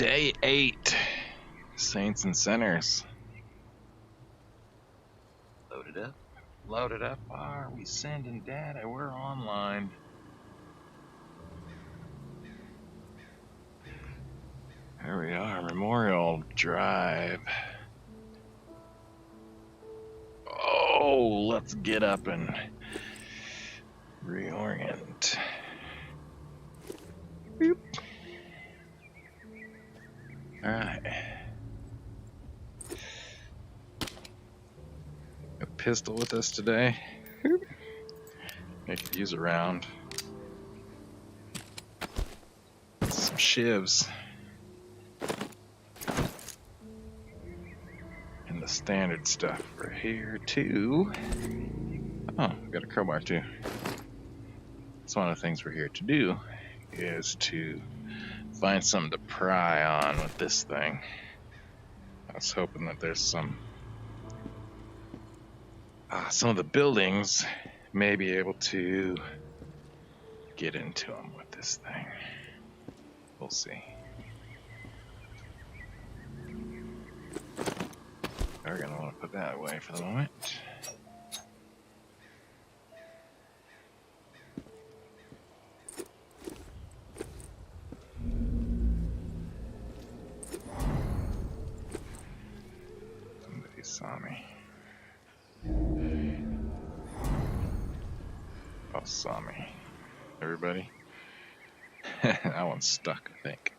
Day 8. Saints and Sinners. Loaded up. Loaded up. Are we sending data? We're online. There we are. Memorial Drive. Oh, let's get up and reorient. Boop. Alright. A pistol with us today. I could use a round. Some shivs. And the standard stuff for here too. Oh, we got a crowbar too. That's one of the things we're here to do, is to find something to pry on with this thing. I was hoping that there's some of the buildings may be able to get into them with this thing. We'll see. We're gonna want to put that away for the moment. Somebody saw me. Oh, saw me. Everybody? That one's stuck, I think.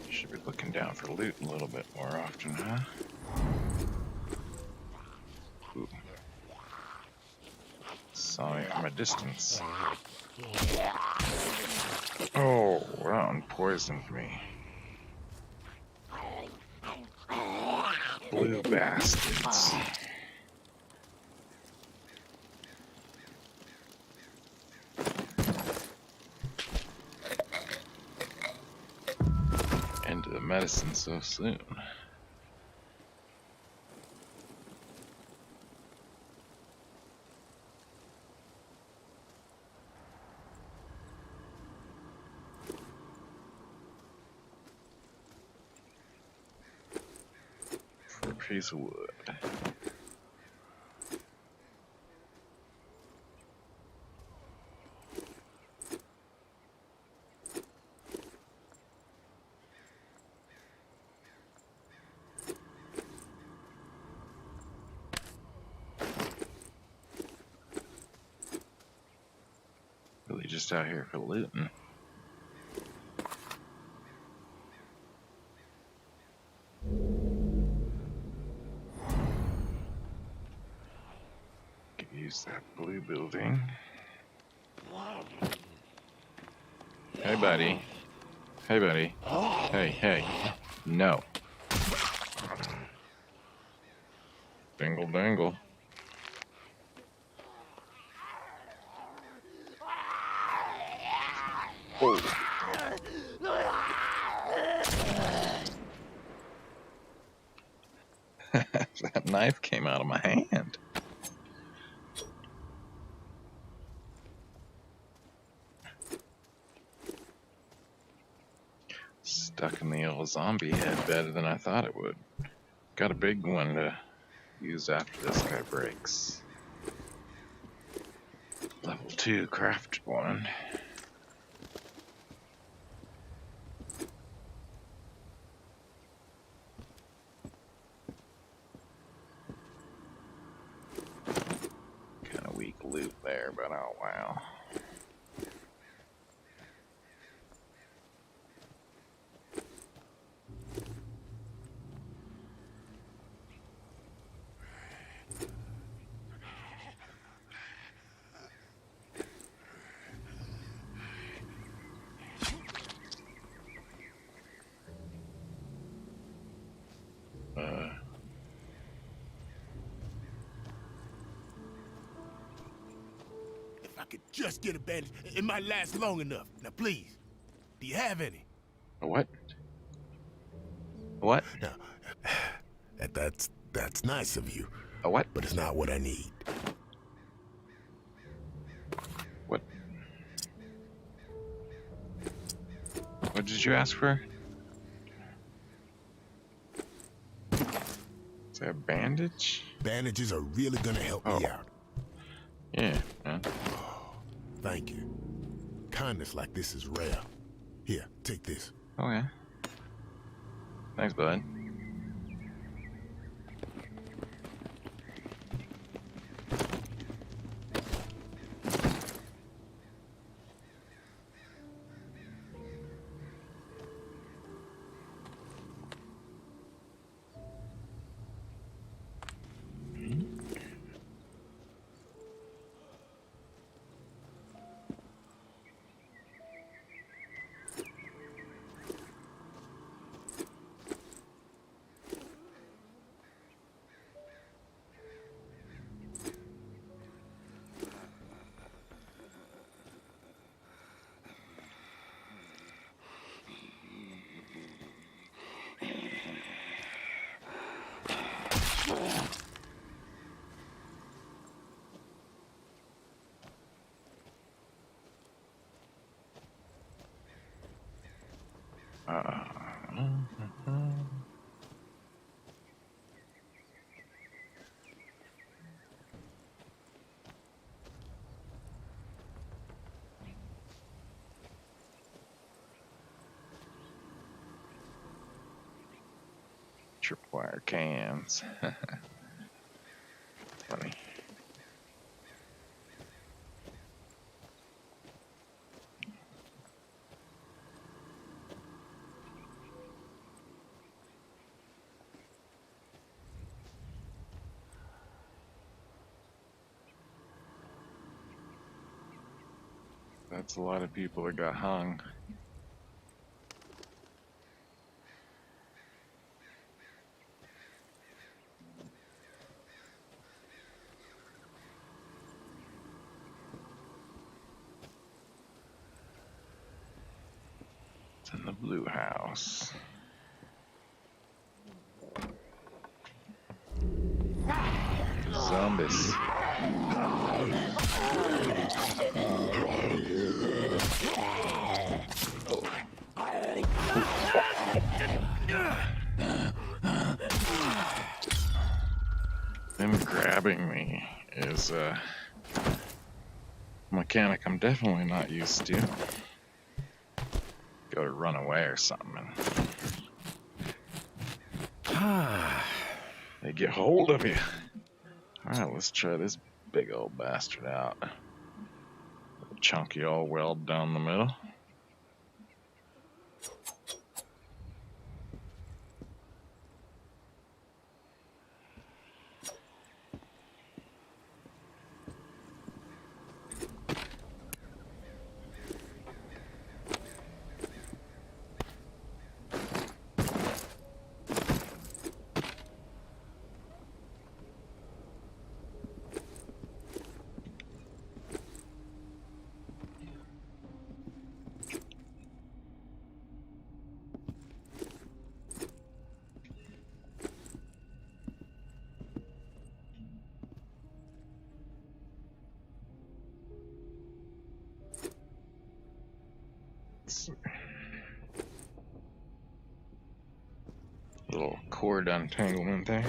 Should be looking down for loot a little bit more often, huh? Ooh. Saw me from a distance. Oh, that one poisoned me. Blue bastards. Into the medicine so soon. For a piece of wood. Really just out here for looting. Could use that blue building. Hey, buddy. Hey, buddy. Hey, hey. No. Dingle, dangle. Oh. That knife came out of my hand. Stuck in the old zombie head better than I thought it would. Got a big one to use after this guy breaks. Level 2 crafted one. Kinda weak loot there, but oh wow. could just get a bandage, it might last long enough. Now, please, do you have any? A what? What? Now, that's nice of you. A what? But it's not what I need. What? What did you ask for? Is that a bandage? Bandages are really gonna help me out. Yeah, man. Oh, thank you. Kindness like this is rare. Here, take this. Okay. Thanks, bud. Tripwire cans. Funny. That's a lot of people that got hung. It's in the blue house. Zombies. Them grabbing me is a mechanic I'm definitely not used to. Go to run away or something. They get hold of you. Alright, let's try this big old bastard out. Chunky all weld down the middle. Little cord untanglement there.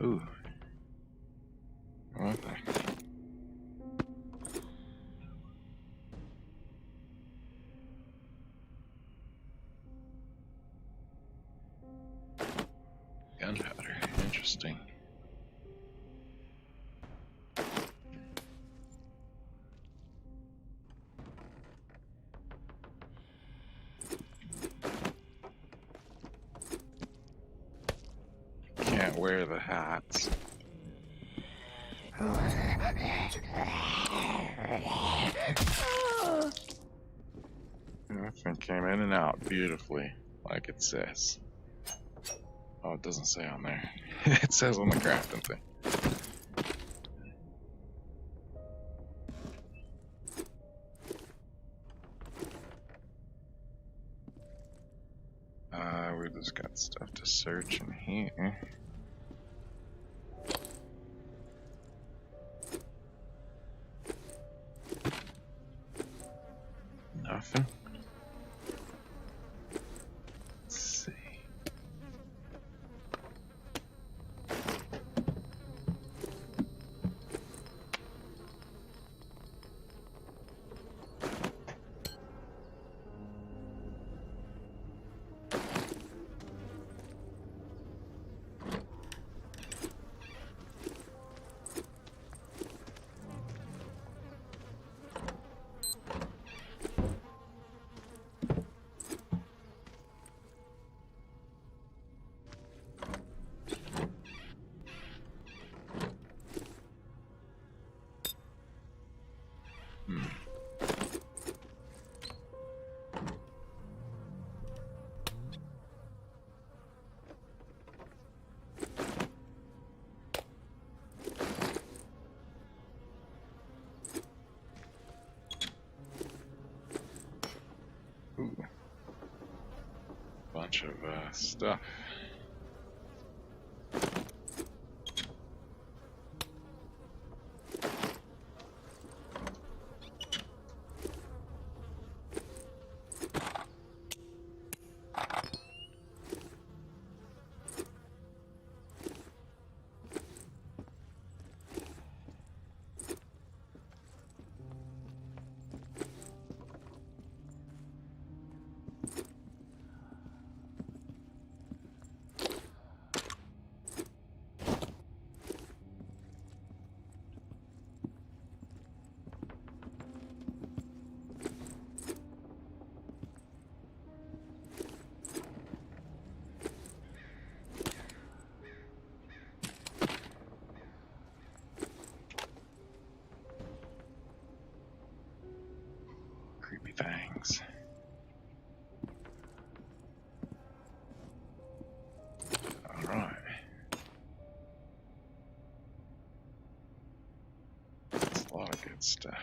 Ooh. What the? Gunpowder. Interesting. Can't wear the hats. came in and out beautifully, like it says. Oh, it doesn't say on there. It says on the crafting thing. We just got stuff to search in here. Nothing. Let's see. Ooh. Bunch of stuff. Creepy things. Alright. That's a lot of good stuff.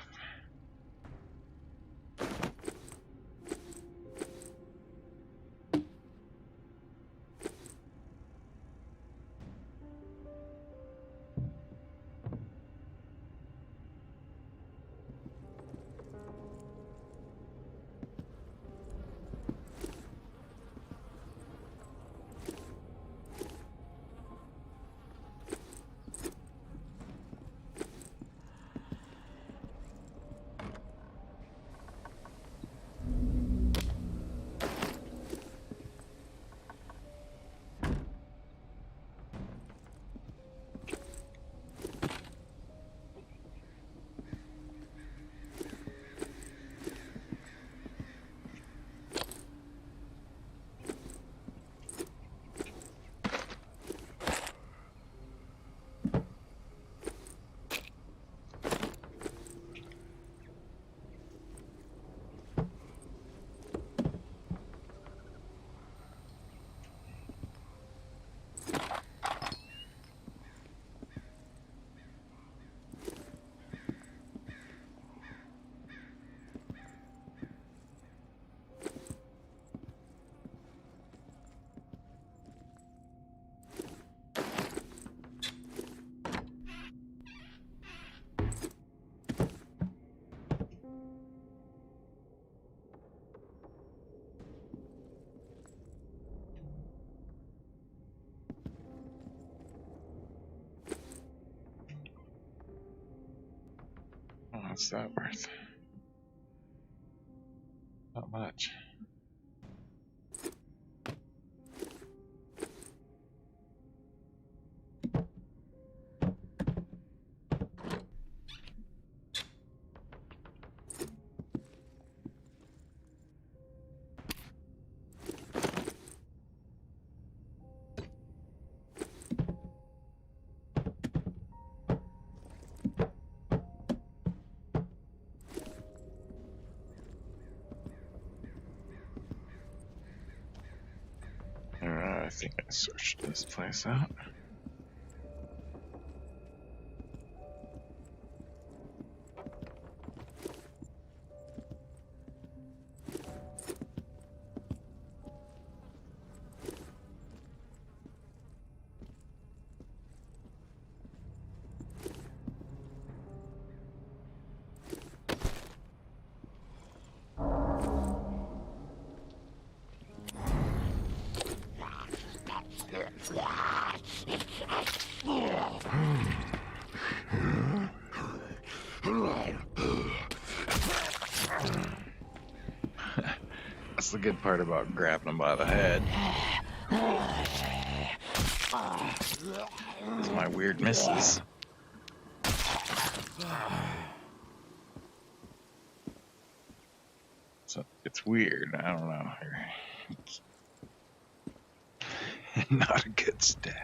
What's that worth? Not much. think I searched this place out. That's the good part about grabbing him by the head. It's my weird misses. So it's weird. I don't know. Not a good stab.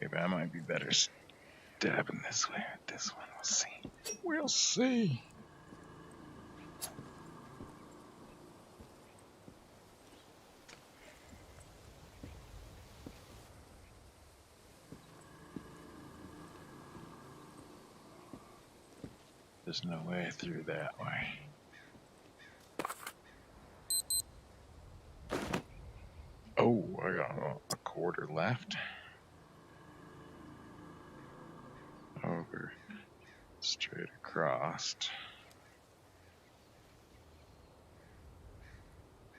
Maybe I might be better stabbing this way or this one. We'll see. We'll see. There's no way through that way. Oh, I got a quarter left. Over, straight across.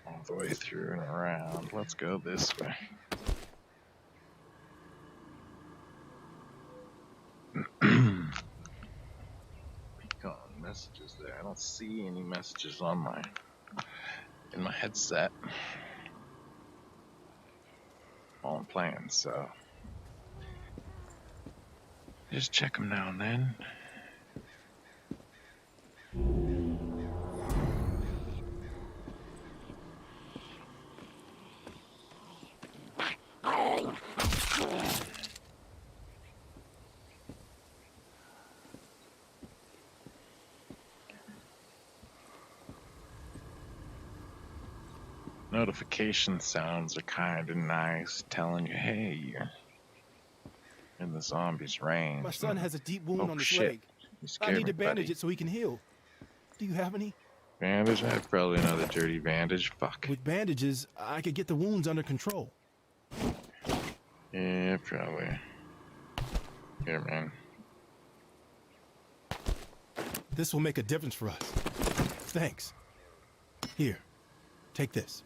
All the way through and around. Let's go this way. Messages there. I don't see any messages on in my headset while I'm playing, so just check them now and then. Notification sounds are kind of nice, telling you, hey, you're in the zombies' range. My son has a deep wound on his shit. leg. I need to bandage it so he can heal. Do you have any? Bandage? I have probably another dirty bandage. Fuck. With bandages, I could get the wounds under control. Yeah, probably. Here, man. This will make a difference for us. Thanks. Here, take this.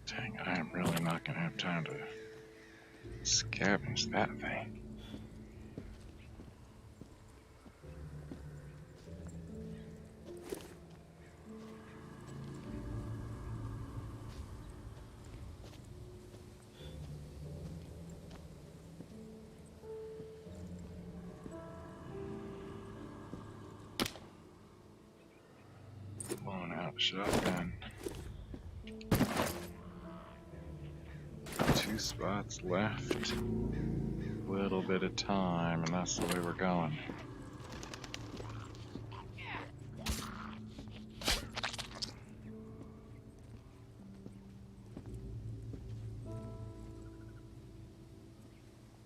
Dang, I am really not gonna have time to scavenge that thing. Blown out shotgun. 2 spots left. Little bit of time, and that's the way we're going.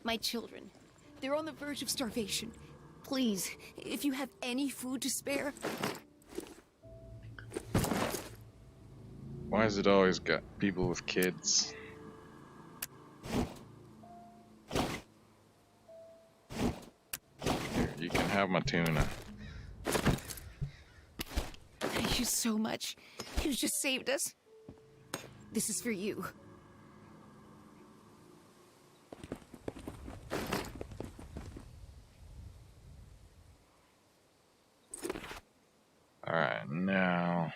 My children. They're on the verge of starvation. Please, if you have any food to spare. Why has it always got people with kids? Here, you can have my tuna. Thank you so much. You just saved us. This is for you. Alright, now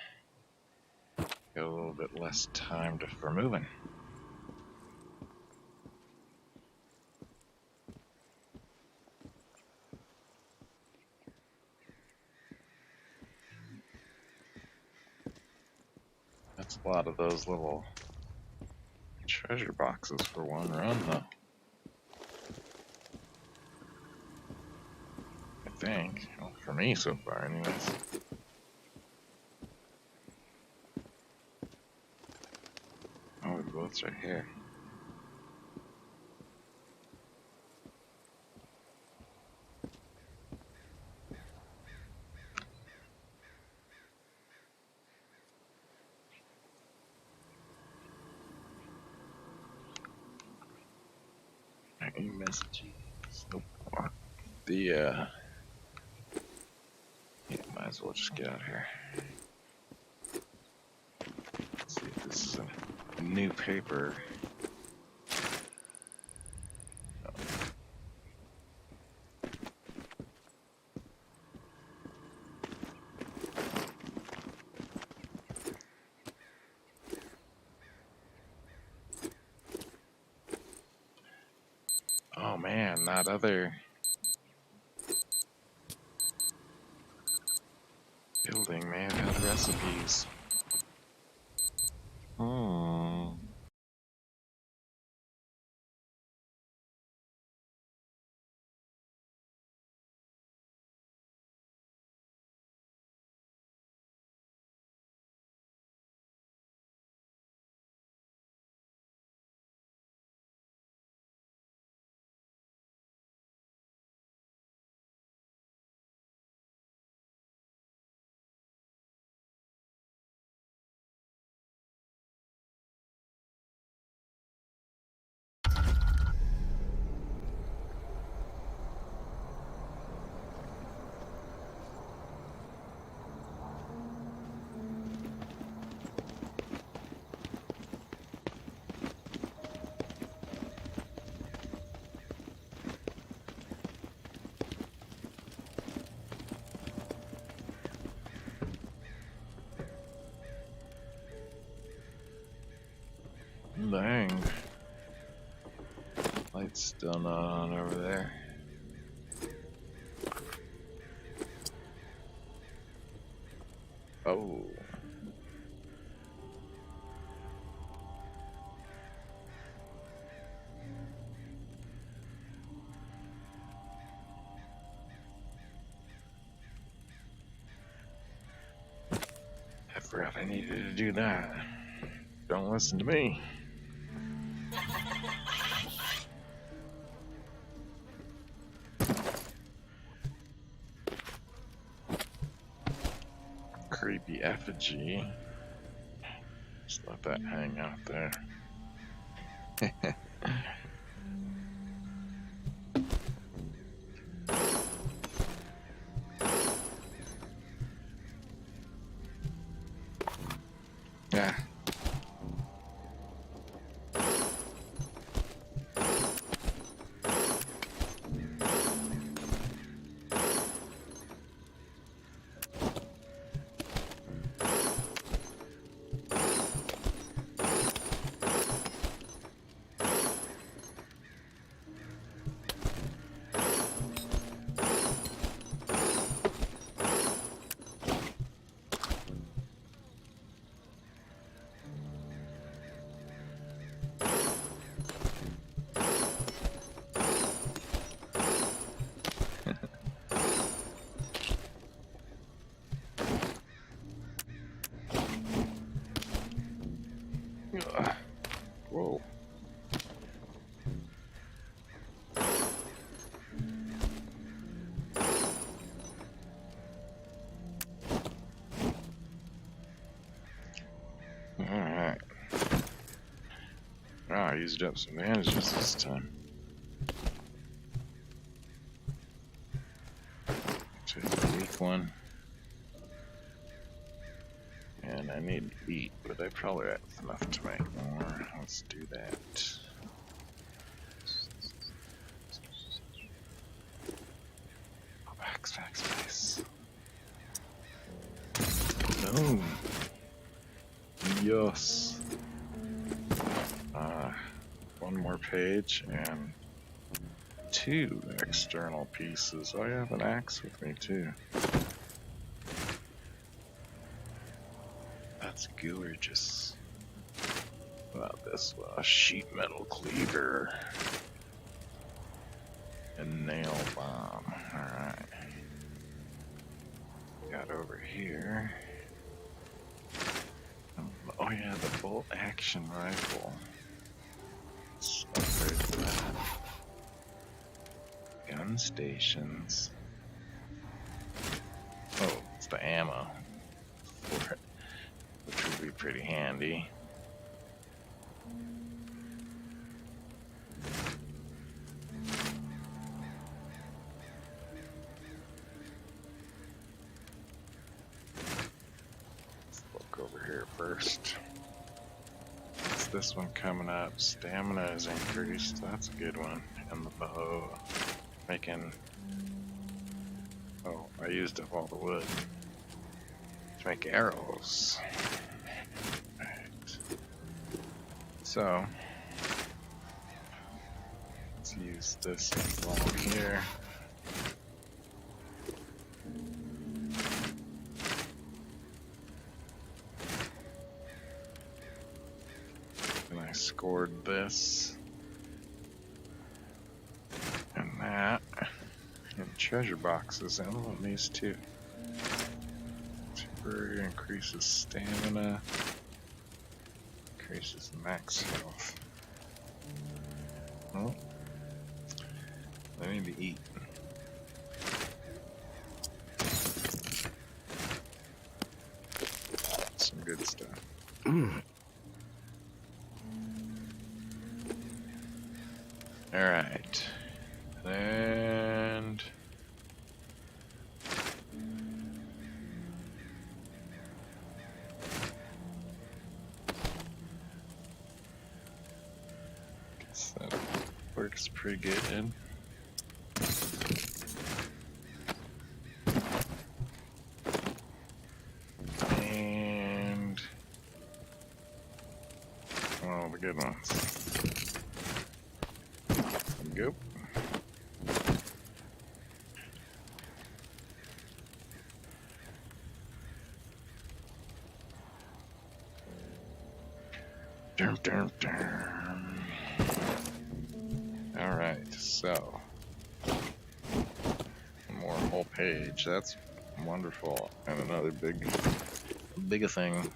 got a little bit less time for moving. That's a lot of those little treasure boxes for one run, though. I think. Well, for me so far, anyways. Oh, the boat's right here. Any messages? Nope. Yeah, might as well just get out of here. Let's see if this is a new paper. Oh man, that other building may have had recipes. Hmm. Dang. Light's still not on over there. Oh. I forgot I needed to do that. Don't listen to me. Creepy effigy. Just let that hang out there. Yeah. used up some bandages this time. Take the weak one. And I need to eat, but I probably have enough to make more. Let's do that. Oh, backspace. No. Yes. One more page and 2 external pieces. Oh, I have an axe with me too. That's gorgeous. What about this one? A sheet metal cleaver. A nail bomb. Alright. Got over here. Oh yeah, the bolt action rifle. Let's upgrade that. Gun stations. Oh, it's the ammo for it, which would be pretty handy. Let's look over here first. What's this one coming up? Stamina is increased. That's a good one. And the bow. Making... Oh, I used up all the wood to make arrows. Right. So, let's use this along here. And I scored this and that. And treasure boxes, and I want these too. Temporary increases stamina, increases max health. Oh, I need to eat. Some good stuff. All right. And guess that works pretty good. And all the good ones. There we go. Dum, dum, dum. All right, so one more whole page. That's wonderful, and another big thing.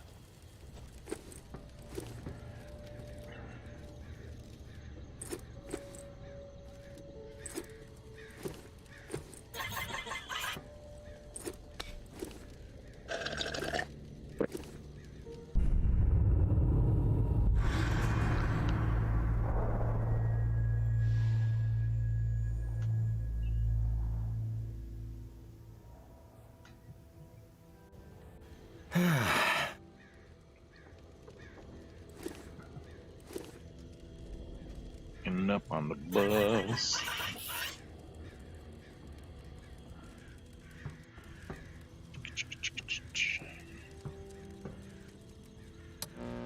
Getting up on the bus.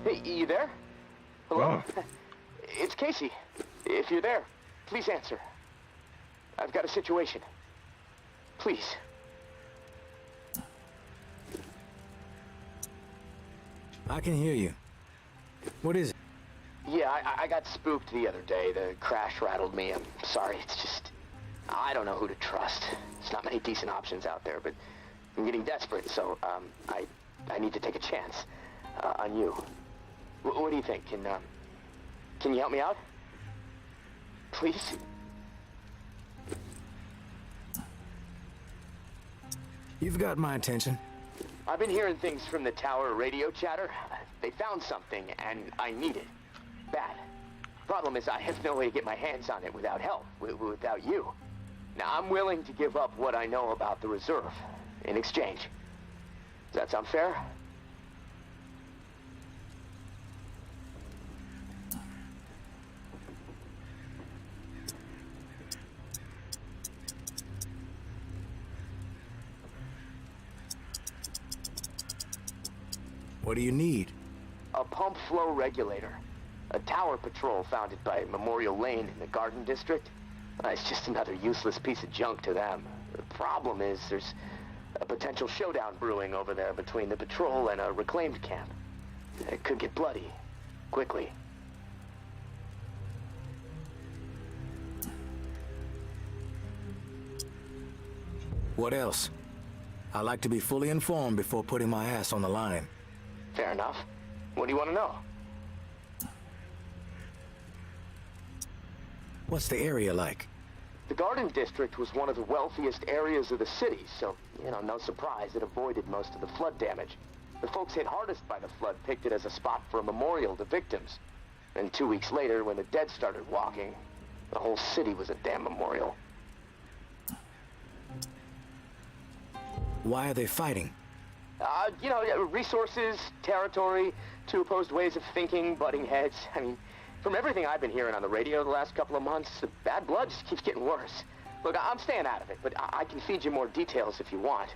Hey, you there? Hello? It's Casey. If you're there, please answer. I've got a situation. Please. I can hear you. What is it? Yeah, I got spooked the other day. The crash rattled me. I'm sorry. It's just... I don't know who to trust. There's not many decent options out there, but I'm getting desperate, so, I need to take a chance on you. What do you think? Can you help me out? Please? You've got my attention. I've been hearing things from the tower radio chatter. They found something, and I need it. Bad. Problem is, I have no way to get my hands on it without help, without you. Now, I'm willing to give up what I know about the reserve in exchange. Does that sound fair? What do you need? A pump flow regulator. A tower patrol founded by Memorial Lane in the Garden District. It's just another useless piece of junk to them. The problem is there's a potential showdown brewing over there between the patrol and a reclaimed camp. It could get bloody. Quickly. What else? I like to be fully informed before putting my ass on the line. Fair enough. What do you want to know? What's the area like? The Garden District was one of the wealthiest areas of the city, so, no surprise it avoided most of the flood damage. The folks hit hardest by the flood picked it as a spot for a memorial to victims. And 2 weeks later, when the dead started walking, the whole city was a damn memorial. Why are they fighting? Resources, territory, two opposed ways of thinking, butting heads. I mean, from everything I've been hearing on the radio the last couple of months, the bad blood just keeps getting worse. Look, I'm staying out of it, but I can feed you more details if you want.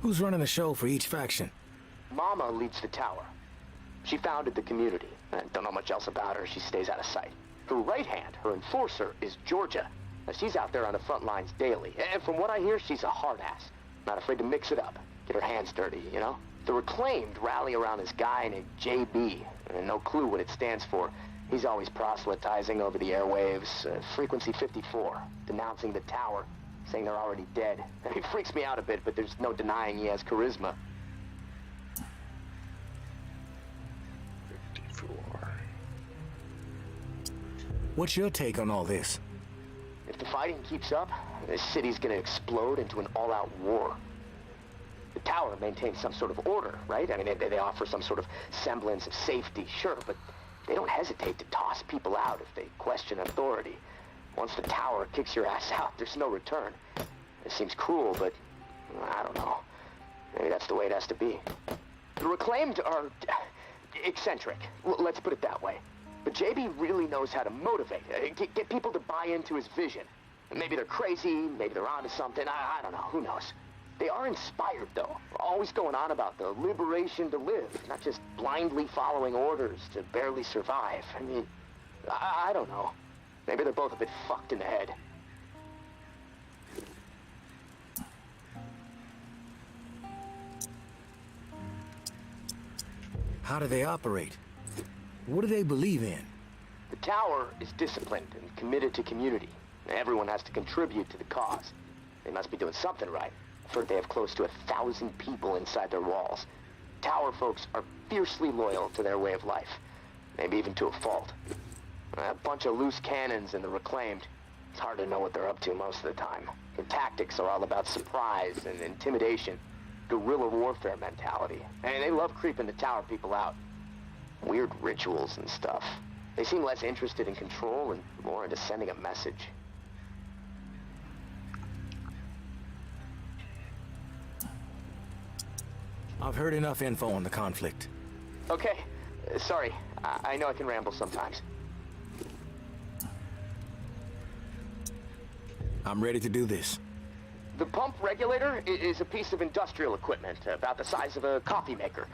Who's running the show for each faction? Mama leads the tower. She founded the community. I don't know much else about her. She stays out of sight. Her right hand, her enforcer, is Georgia. Now, she's out there on the front lines daily. And from what I hear, she's a hard ass. Not afraid to mix it up. Get her hands dirty, The Reclaimed rally around this guy named JB. And no clue what it stands for. He's always proselytizing over the airwaves. Frequency 54. Denouncing the tower. Saying they're already dead. He freaks me out a bit, but there's no denying he has charisma. 54. What's your take on all this? If the fighting keeps up, this city's gonna explode into an all-out war. The tower maintains some sort of order, right? I mean, they offer some sort of semblance of safety, sure, but they don't hesitate to toss people out if they question authority. Once the tower kicks your ass out, there's no return. It seems cruel, but I don't know. Maybe that's the way it has to be. The Reclaimed are eccentric, let's put it that way. But JB really knows how to motivate, get people to buy into his vision. Maybe they're crazy, maybe they're onto something, I don't know, who knows. They are inspired, though, always going on about the liberation to live, not just blindly following orders to barely survive. I mean, I don't know. Maybe they're both a bit fucked in the head. How do they operate? What do they believe in? The tower is disciplined and committed to community. Everyone has to contribute to the cause. They must be doing something right. I've heard they have close to 1,000 people inside their walls. Tower folks are fiercely loyal to their way of life. Maybe even to a fault. A bunch of loose cannons in the Reclaimed. It's hard to know what they're up to most of the time. Their tactics are all about surprise and intimidation. Guerrilla warfare mentality. And they love creeping the tower people out. Weird rituals and stuff. They seem less interested in control and more into sending a message. I've heard enough info on the conflict. Okay. Sorry. I know I can ramble sometimes. I'm ready to do this. The pump regulator is a piece of industrial equipment about the size of a coffee maker.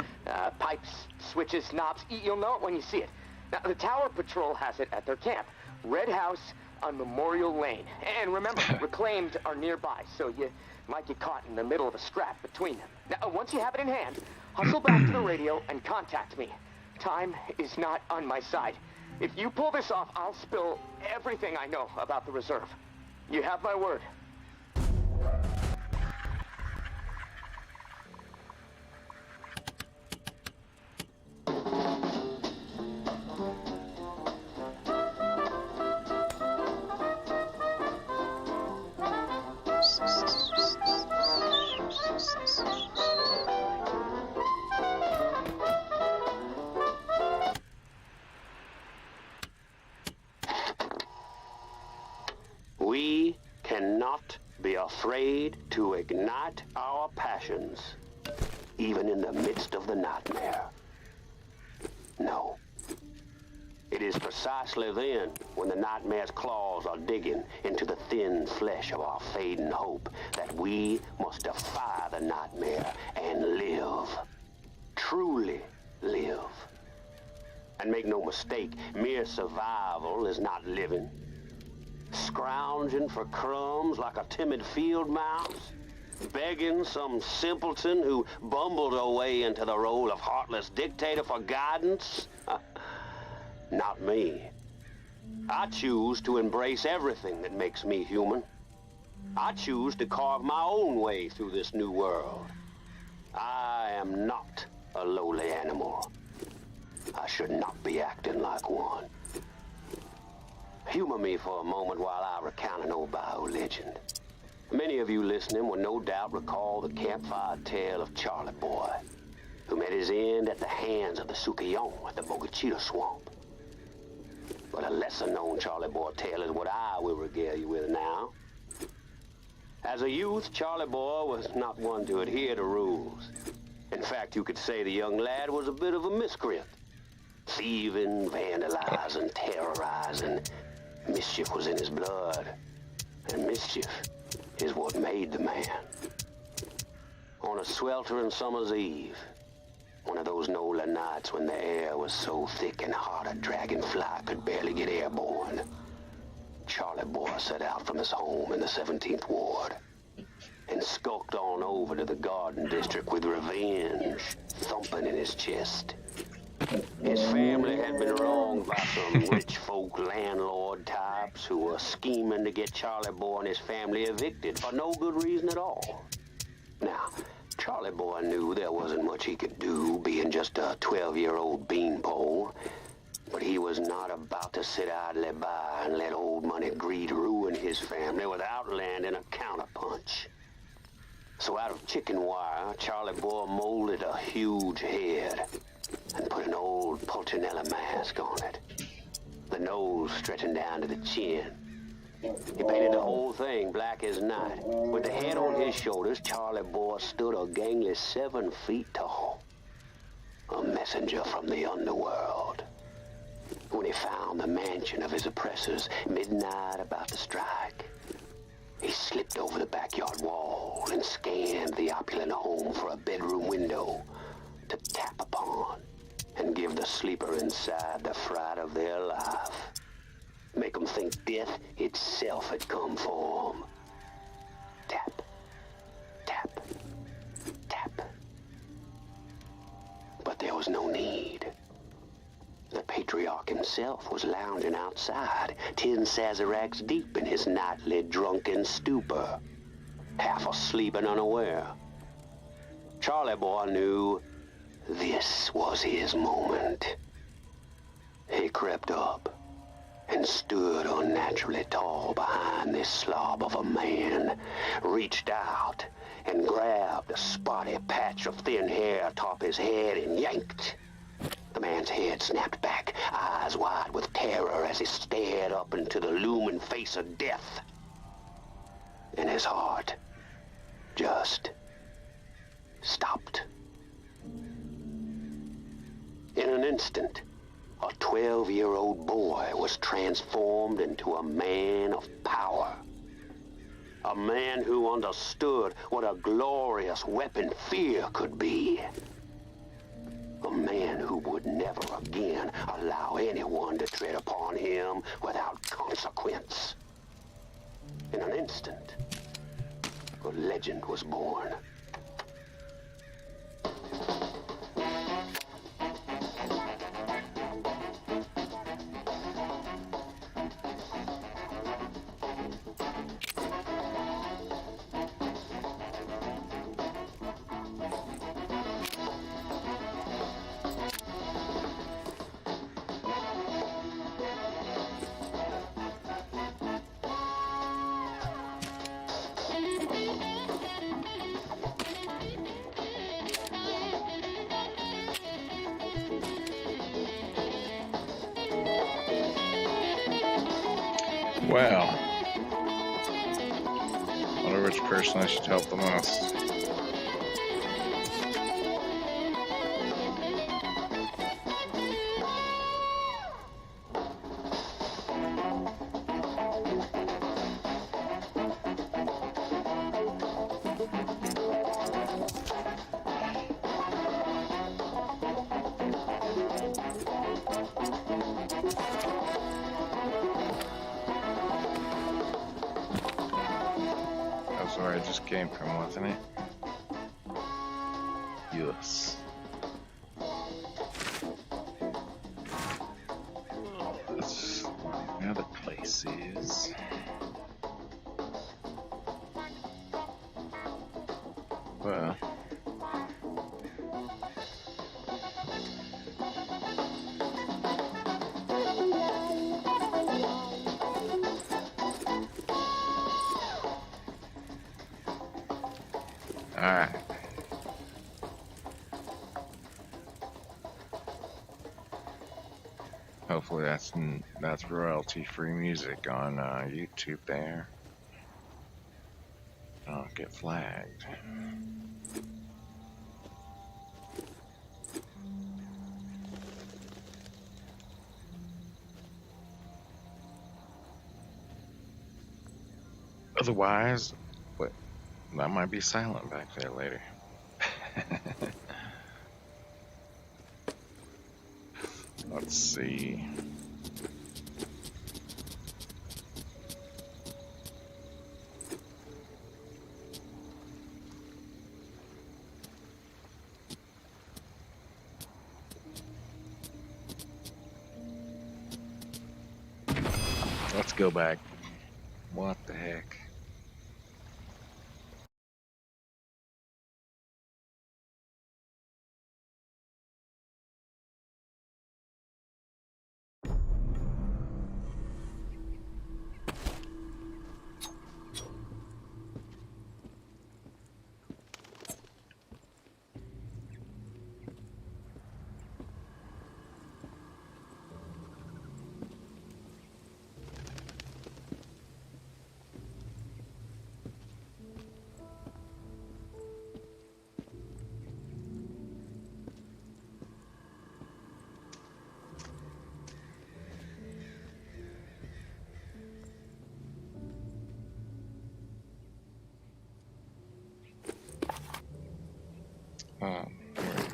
Pipes, switches, knobs. You'll know it when you see it. Now, the Tower Patrol has it at their camp. Red House on Memorial Lane. And remember, Reclaimed are nearby, so you might get caught in the middle of a scrap between them. Now, once you have it in hand, hustle back to the radio and contact me. Time is not on my side. If you pull this off, I'll spill everything I know about the reserve. You have my word. afraid to ignite our passions, even in the midst of the nightmare. No. It is precisely then, when the nightmare's claws are digging into the thin flesh of our fading hope, that we must defy the nightmare and live. Truly live. And make no mistake, mere survival is not living. Scrounging for crumbs like a timid field mouse, begging some simpleton who bumbled away into the role of heartless dictator for guidance? Not me. I choose to embrace everything that makes me human. I choose to carve my own way through this new world. I am not a lowly animal. I should not be acting like one. Humor me for a moment while I recount an old Bayou legend. Many of you listening will no doubt recall the campfire tale of Charlie Boy, who met his end at the hands of the Sukayon at the Bogachita Swamp. But a lesser-known Charlie Boy tale is what I will regale you with now. As a youth, Charlie Boy was not one to adhere to rules. In fact, you could say the young lad was a bit of a miscreant. Thieving, vandalizing, terrorizing. Mischief was in his blood. And mischief is what made the man. On a sweltering summer's eve, one of those Nola nights when the air was so thick and hot a dragonfly could barely get airborne, Charlie Boy set out from his home in the 17th Ward and skulked on over to the Garden District with revenge thumping in his chest. His family had been wronged by some rich folk landlord types who were scheming to get Charlie Boy and his family evicted for no good reason at all. Now, Charlie Boy knew there wasn't much he could do, being just a 12-year-old beanpole, but he was not about to sit idly by and let old money greed ruin his family without landing a counterpunch. So out of chicken wire, Charlie Boy molded a huge head and put an old Pulcinella mask on it, the nose stretching down to the chin. He painted the whole thing black as night. With the head on his shoulders, Charlie Boy stood a gangly 7 feet tall, a messenger from the underworld. When he found the mansion of his oppressors, midnight about to strike, he slipped over the backyard wall and scanned the opulent home for a bedroom window to tap upon and give the sleeper inside the fright of their life. Make them think death itself had come for them. Tap, tap, tap. But there was no need. The patriarch himself was lounging outside, 10 sazeracs deep in his nightly drunken stupor, half asleep and unaware. Charlie Boy knew this was his moment. He crept up and stood unnaturally tall behind this slob of a man, reached out and grabbed a spotty patch of thin hair atop his head and yanked. The man's head snapped back, eyes wide with terror as he stared up into the looming face of death. And his heart just stopped. In an instant, a 12-year-old boy was transformed into a man of power. A man who understood what a glorious weapon fear could be. A man who would never again allow anyone to tread upon him without consequence. In an instant, a legend was born. Well, whatever person I should help the most. That's where I just came from, wasn't it? Yes. This other place is. Well. Alright. Hopefully that's royalty-free music on YouTube there. Don't get flagged. Otherwise, what? That might be silent back there later. Let's see. Let's go back. What the heck?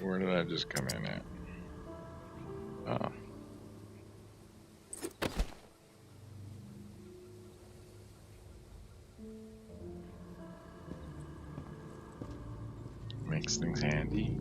Where did I just come in at? Oh. Makes things handy.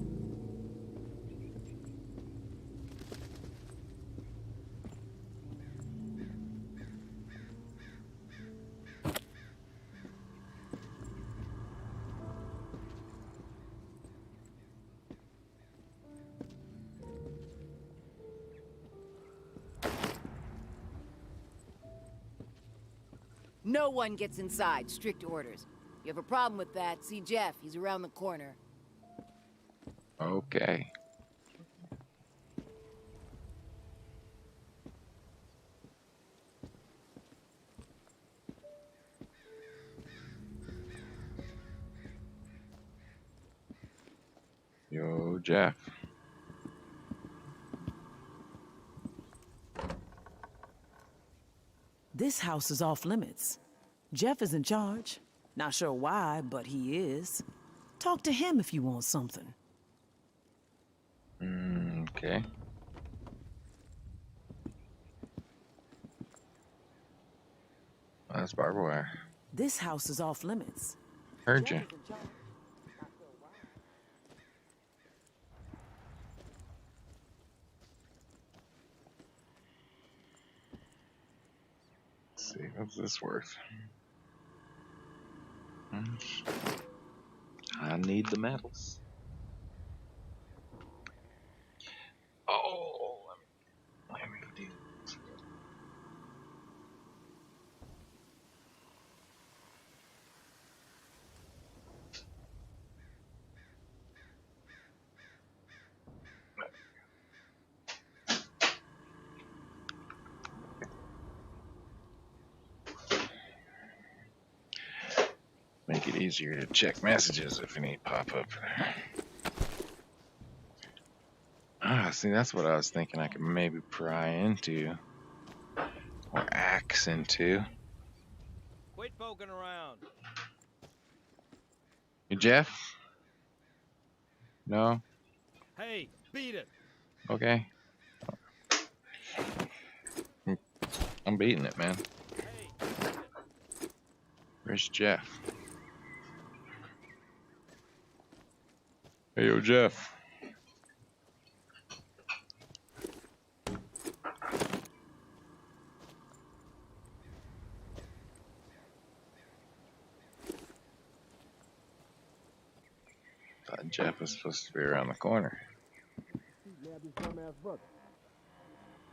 No one gets inside. Strict orders. You have a problem with that, see Jeff. He's around the corner. Okay. Yo, Jeff. This house is off limits. Jeff is in charge. Not sure why, but he is. Talk to him if you want something. Okay. That's barbed wire. This house is off limits. Heard you. Jeff is in charge. Not sure why. Let's see, what's this worth? I need the metals. Oh, let me do. Make make it easier to check messages if any pop up. Ah, see, that's what I was thinking I could maybe pry into. Or axe into. Quit poking around. You Jeff? No? Hey, beat it. Okay. I'm beating it, man. Hey. Where's Jeff? Hey, yo, Jeff. Thought Jeff was supposed to be around the corner.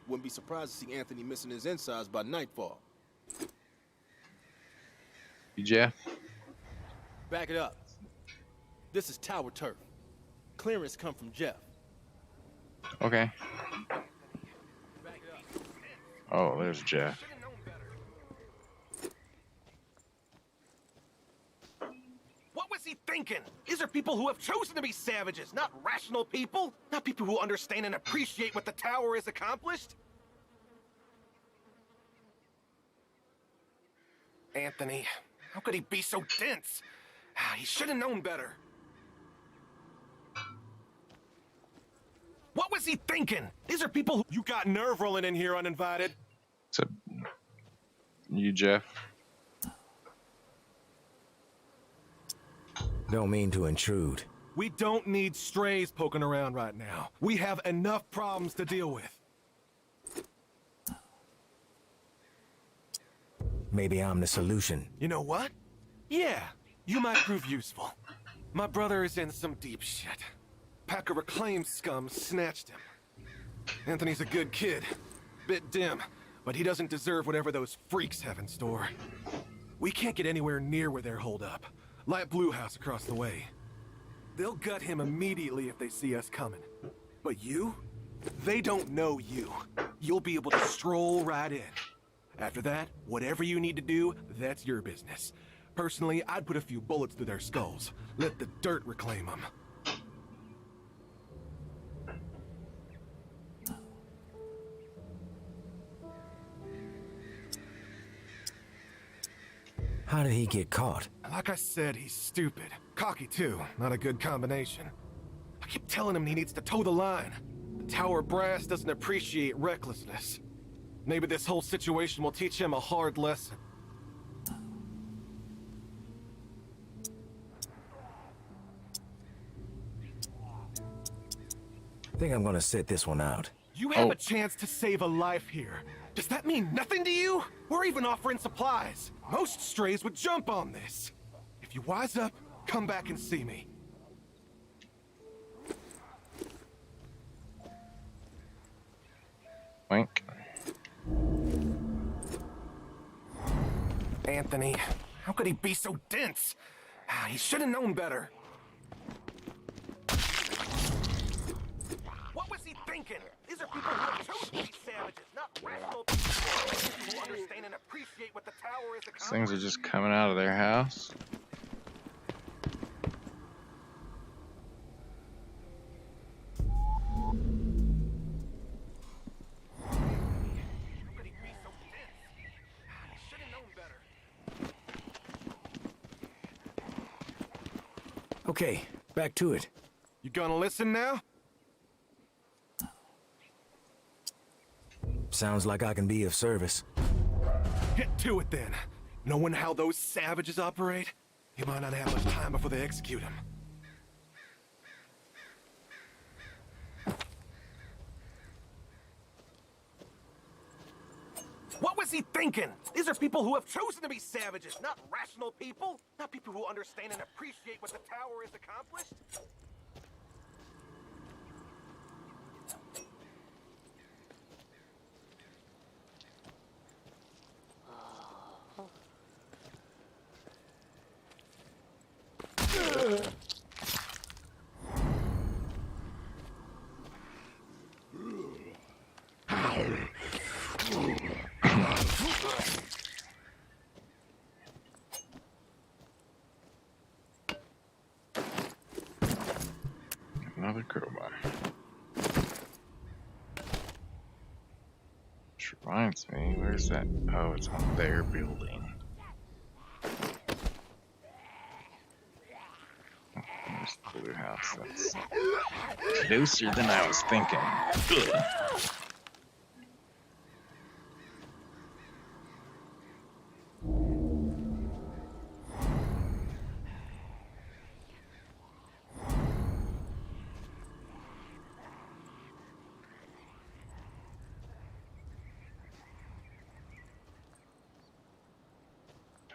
Wouldn't be surprised to see Anthony missing his insides by nightfall. You Jeff? Back it up. This is Tower Turf. Clearance come from Jeff. Okay. Back it up. Oh, there's Jeff. What was he thinking? These are people who have chosen to be savages, not rational people. Not people who understand and appreciate what the tower has accomplished. Anthony, how could he be so dense? He should have known better. What was he thinking? These are people who... You got nerve rolling in here uninvited. So, you Jeff? Don't mean to intrude. We don't need strays poking around right now. We have enough problems to deal with. Maybe I'm the solution. You know what? Yeah, you might prove useful. My brother is in some deep shit. Pack of reclaimed scum snatched him. Anthony's a good kid. Bit dim, but he doesn't deserve whatever those freaks have in store. We can't get anywhere near where they're holed up. Light Blue House across the way. They'll gut him immediately if they see us coming. But you? They don't know you. You'll be able to stroll right in. After that, whatever you need to do, that's your business. Personally, I'd put a few bullets through their skulls. Let the dirt reclaim them. How did he get caught? Like I said, he's stupid. Cocky, too. Not a good combination. I keep telling him he needs to toe the line. The Tower Brass doesn't appreciate recklessness. Maybe this whole situation will teach him a hard lesson. Think I'm gonna sit this one out. You have a chance to save a life here. Does that mean nothing to you? We're even offering supplies. Most strays would jump on this. If you wise up, come back and see me. Wink. Anthony, how could he be so dense? He should have known better. What was he thinking? These are people who have chosen to be savages, not rational people who understand and appreciate what the tower is accomplished. These things are just coming out of their house. Okay, back to it. You gonna listen now? Sounds like I can be of service. Get to it then. Knowing how those savages operate, you might not have much time before they execute him. What was he thinking? These are people who have chosen to be savages, not rational people. Not people who understand and appreciate what the tower has accomplished. another crowbar. Which reminds me, where's that? Oh, it's on their building. There's the blue house. That's closer than I was thinking. Ugh.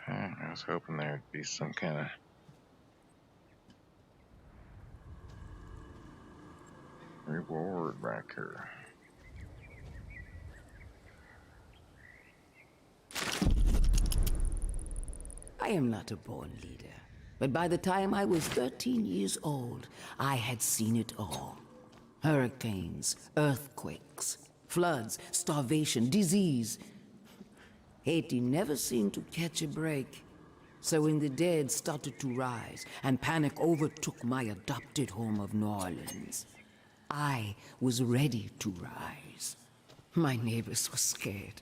I was hoping there'd be some kind of reward back here. I am not a born leader, but by the time I was 13 years old, I had seen it all. Hurricanes, earthquakes, floods, starvation, disease. Haiti never seemed to catch a break. So when the dead started to rise and panic overtook my adopted home of New Orleans, I was ready to rise. My neighbors were scared,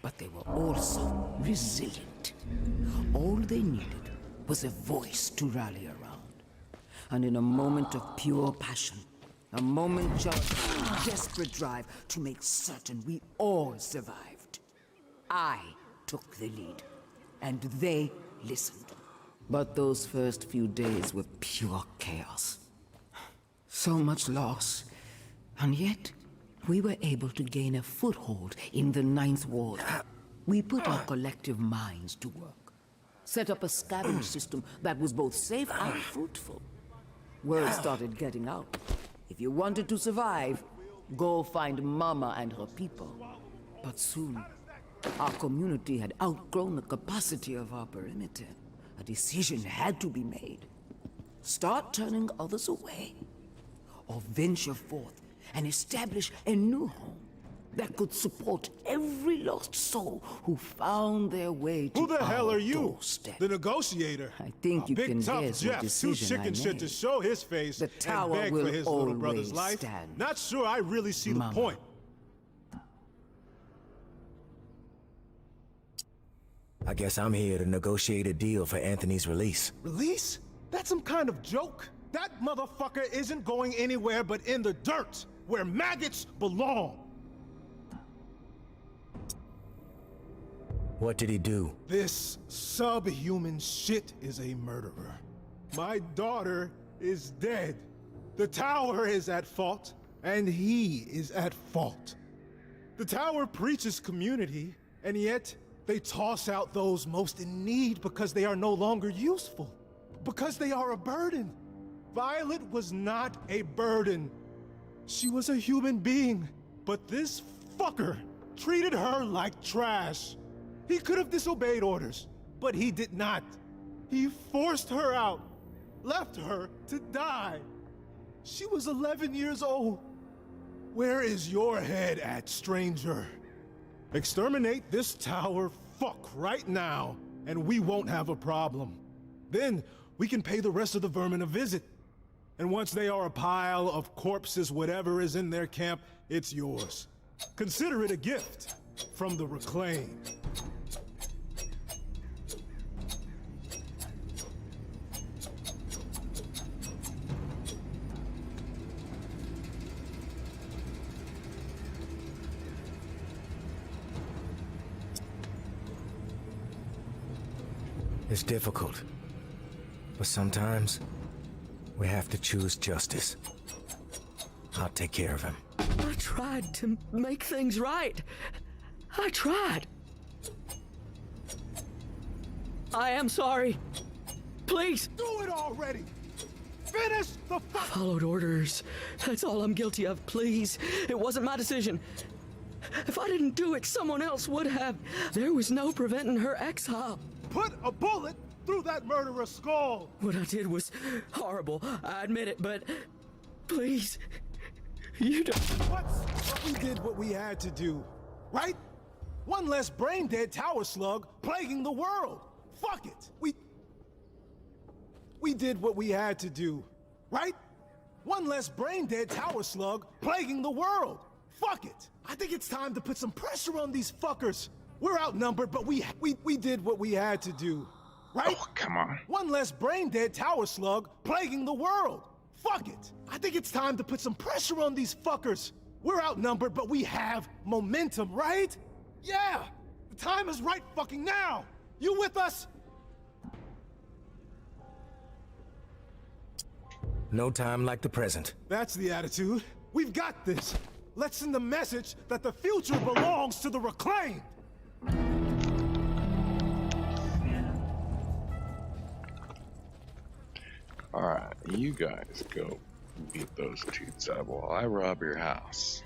but they were also resilient. All they needed was a voice to rally around. And in a moment of pure passion, a moment charged with a desperate drive to make certain we all survived, I took the lead, and they listened. But those first few days were pure chaos. So much loss, and yet we were able to gain a foothold in the Ninth Ward. We put our collective minds to work, set up a scavenge system that was both safe and fruitful. Word started getting out. If you wanted to survive, go find Mama and her people. But soon, our community had outgrown the capacity of our perimeter. A decision had to be made. Start turning others away, or venture forth and establish a new home that could support every lost soul who found their way to Who the hell our are you? doorstep. The negotiator. I think you Big can tough guess Jeff, the too decision I chicken shit made. to show his face The and tower beg will for his little brother's always life. stand. Not sure I really see Mama. the point. I guess I'm here to negotiate a deal for Anthony's release. Release? That's some kind of joke. That motherfucker isn't going anywhere but in the dirt, where maggots belong. What did he do? This subhuman shit is a murderer. My daughter is dead. The tower is at fault, and he is at fault. The tower preaches community, and yet they toss out those most in need because they are no longer useful. Because they are a burden. Violet was not a burden. She was a human being, but this fucker treated her like trash. He could have disobeyed orders, but he did not. He forced her out, left her to die. She was 11 years old. Where is your head at, stranger? Exterminate this tower fuck right now, and we won't have a problem. Then we can pay the rest of the vermin a visit. And once they are a pile of corpses, whatever is in their camp, it's yours. Consider it a gift from the Reclaimed. It's difficult, but sometimes we have to choose justice. I'll take care of him. I tried to make things right. I tried. I am sorry. Please. Do it already! Finish the fuck! Followed orders. That's all I'm guilty of. Please. It wasn't my decision. If I didn't do it, someone else would have. There was no preventing her exile. Put a bullet through that murderer's skull! What I did was horrible. I admit it, but please. You don't. We did what we had to do, right? One less brain-dead tower slug plaguing the world. Fuck it. We did what we had to do, right? One less brain-dead tower slug plaguing the world. Fuck it. I think it's time to put some pressure on these fuckers. We're outnumbered, but we did what we had to do. Right? Oh, come on. One less brain-dead tower slug plaguing the world. Fuck it. I think it's time to put some pressure on these fuckers. We're outnumbered, but we have momentum, right? Yeah! The time is right fucking now! You with us? No time like the present. That's the attitude. We've got this. Let's send the message that the future belongs to the reclaimed. Alright, you guys go beat those toots up while I rob your house.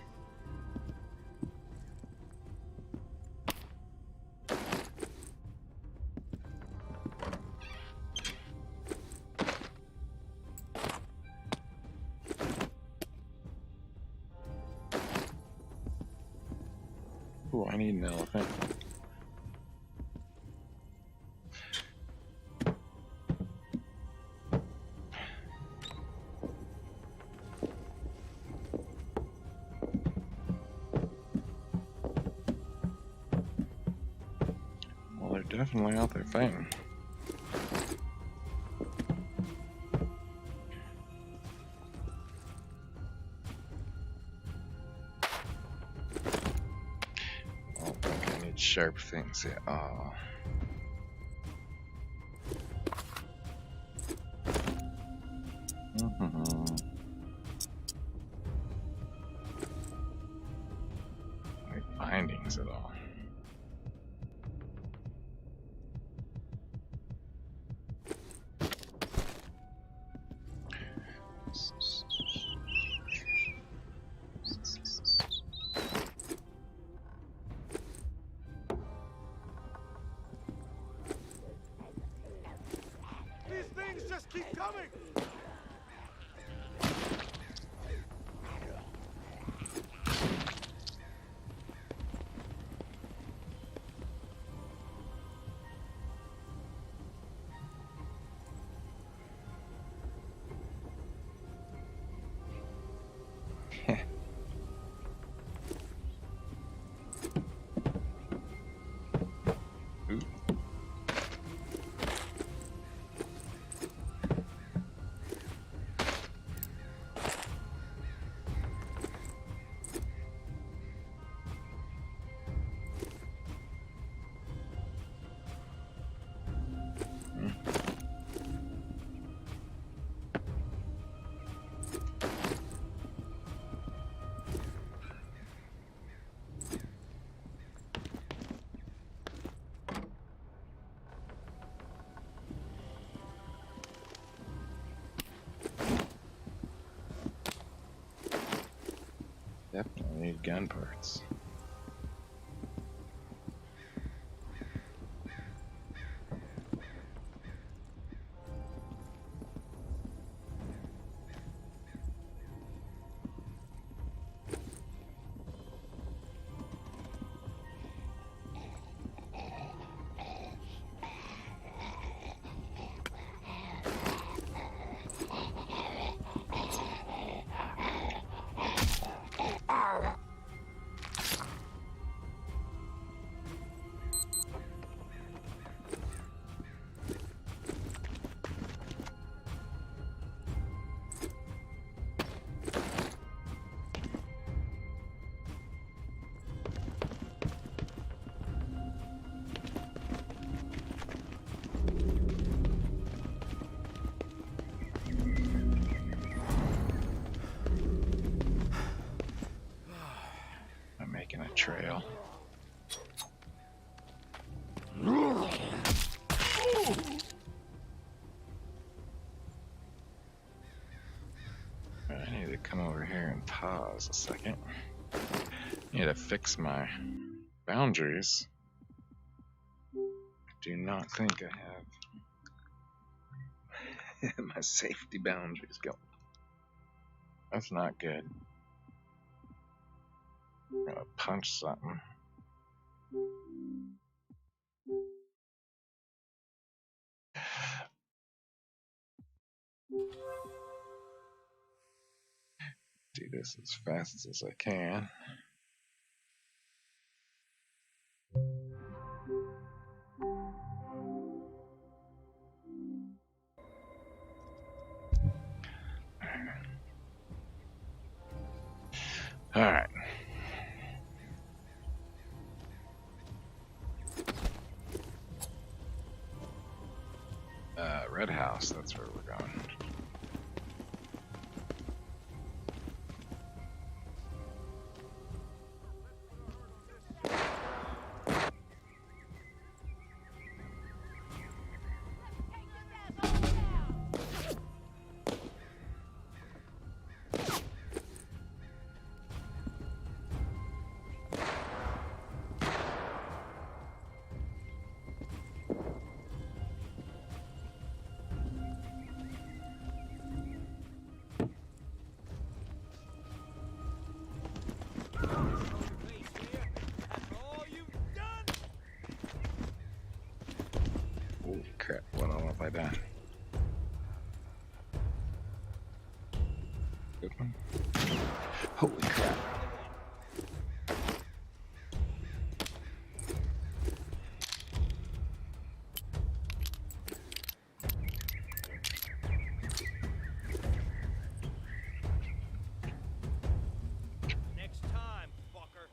Ooh, I need an elephant. Well, they're definitely out there fighting. Sharp things, yeah. Oh. Like bindings at all. Just keep coming! Definitely need gun parts. A trail. I need to come over here and pause a second. I need to fix my boundaries. I do not think I have my safety boundaries going. That's not good. I'm gonna punch something. do this as fast as I can. All right. Red House, that's where we're going. Holy crap, what all have I done? Good one. Holy crap. Next time, fucker.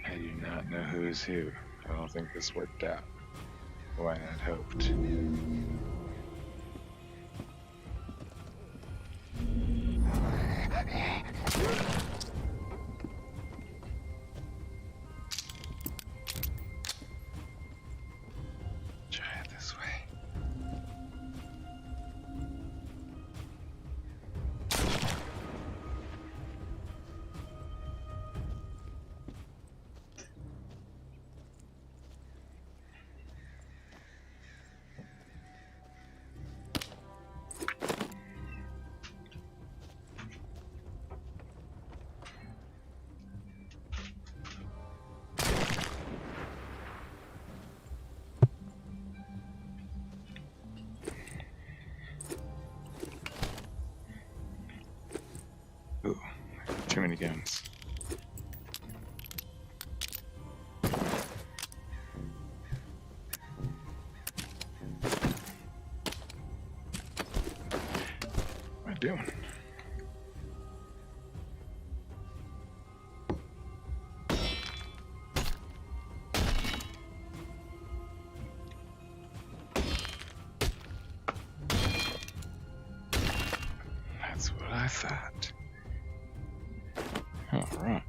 I do not know who's who. I don't think this worked out the way I had hoped. Try it this way. Ooh, too many guns. What am I doing? That's what I thought. All right.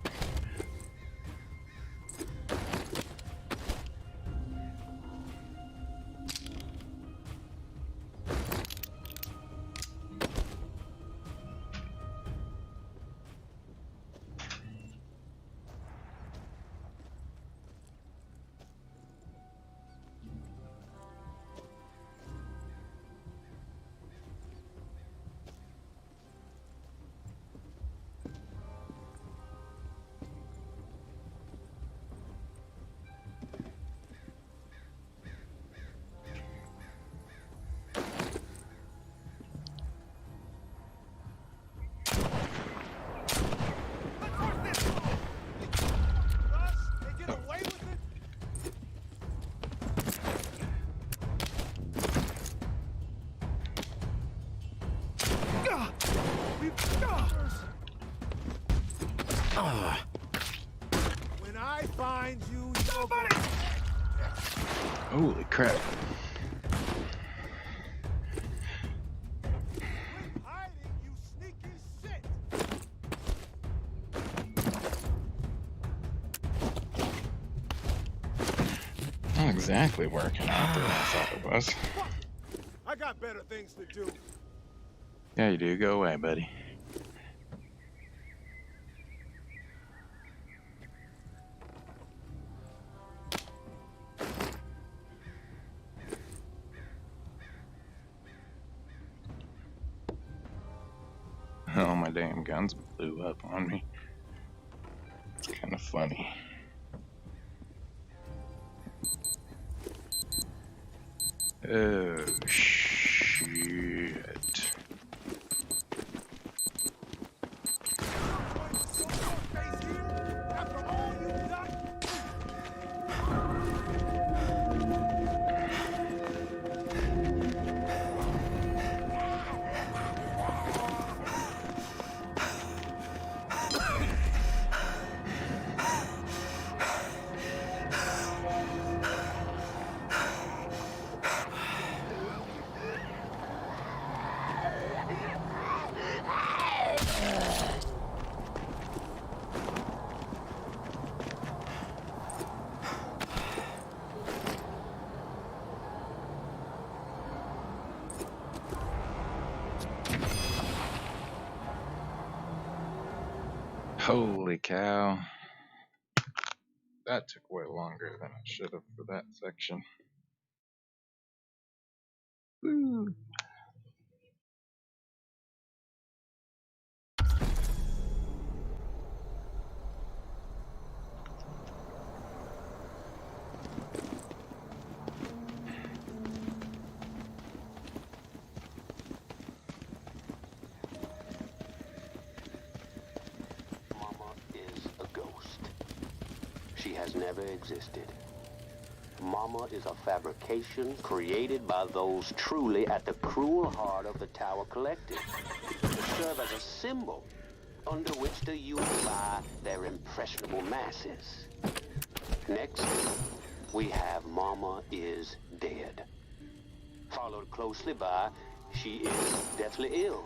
When I find you, somebody. Holy crap. Hiding, you sneaky shit. Not exactly working out the way I thought it was. I got better things to do. Yeah, you do. Go away, buddy. Oh, my damn guns blew up on me. funny. Oh, shit. Holy cow. That took way longer than it should have for that section. Woo. She has never existed. Mama is a fabrication created by those truly at the cruel heart of the Tower Collective, to serve as a symbol under which to unify their impressionable masses. Next, we have Mama is dead, followed closely by she is deathly ill.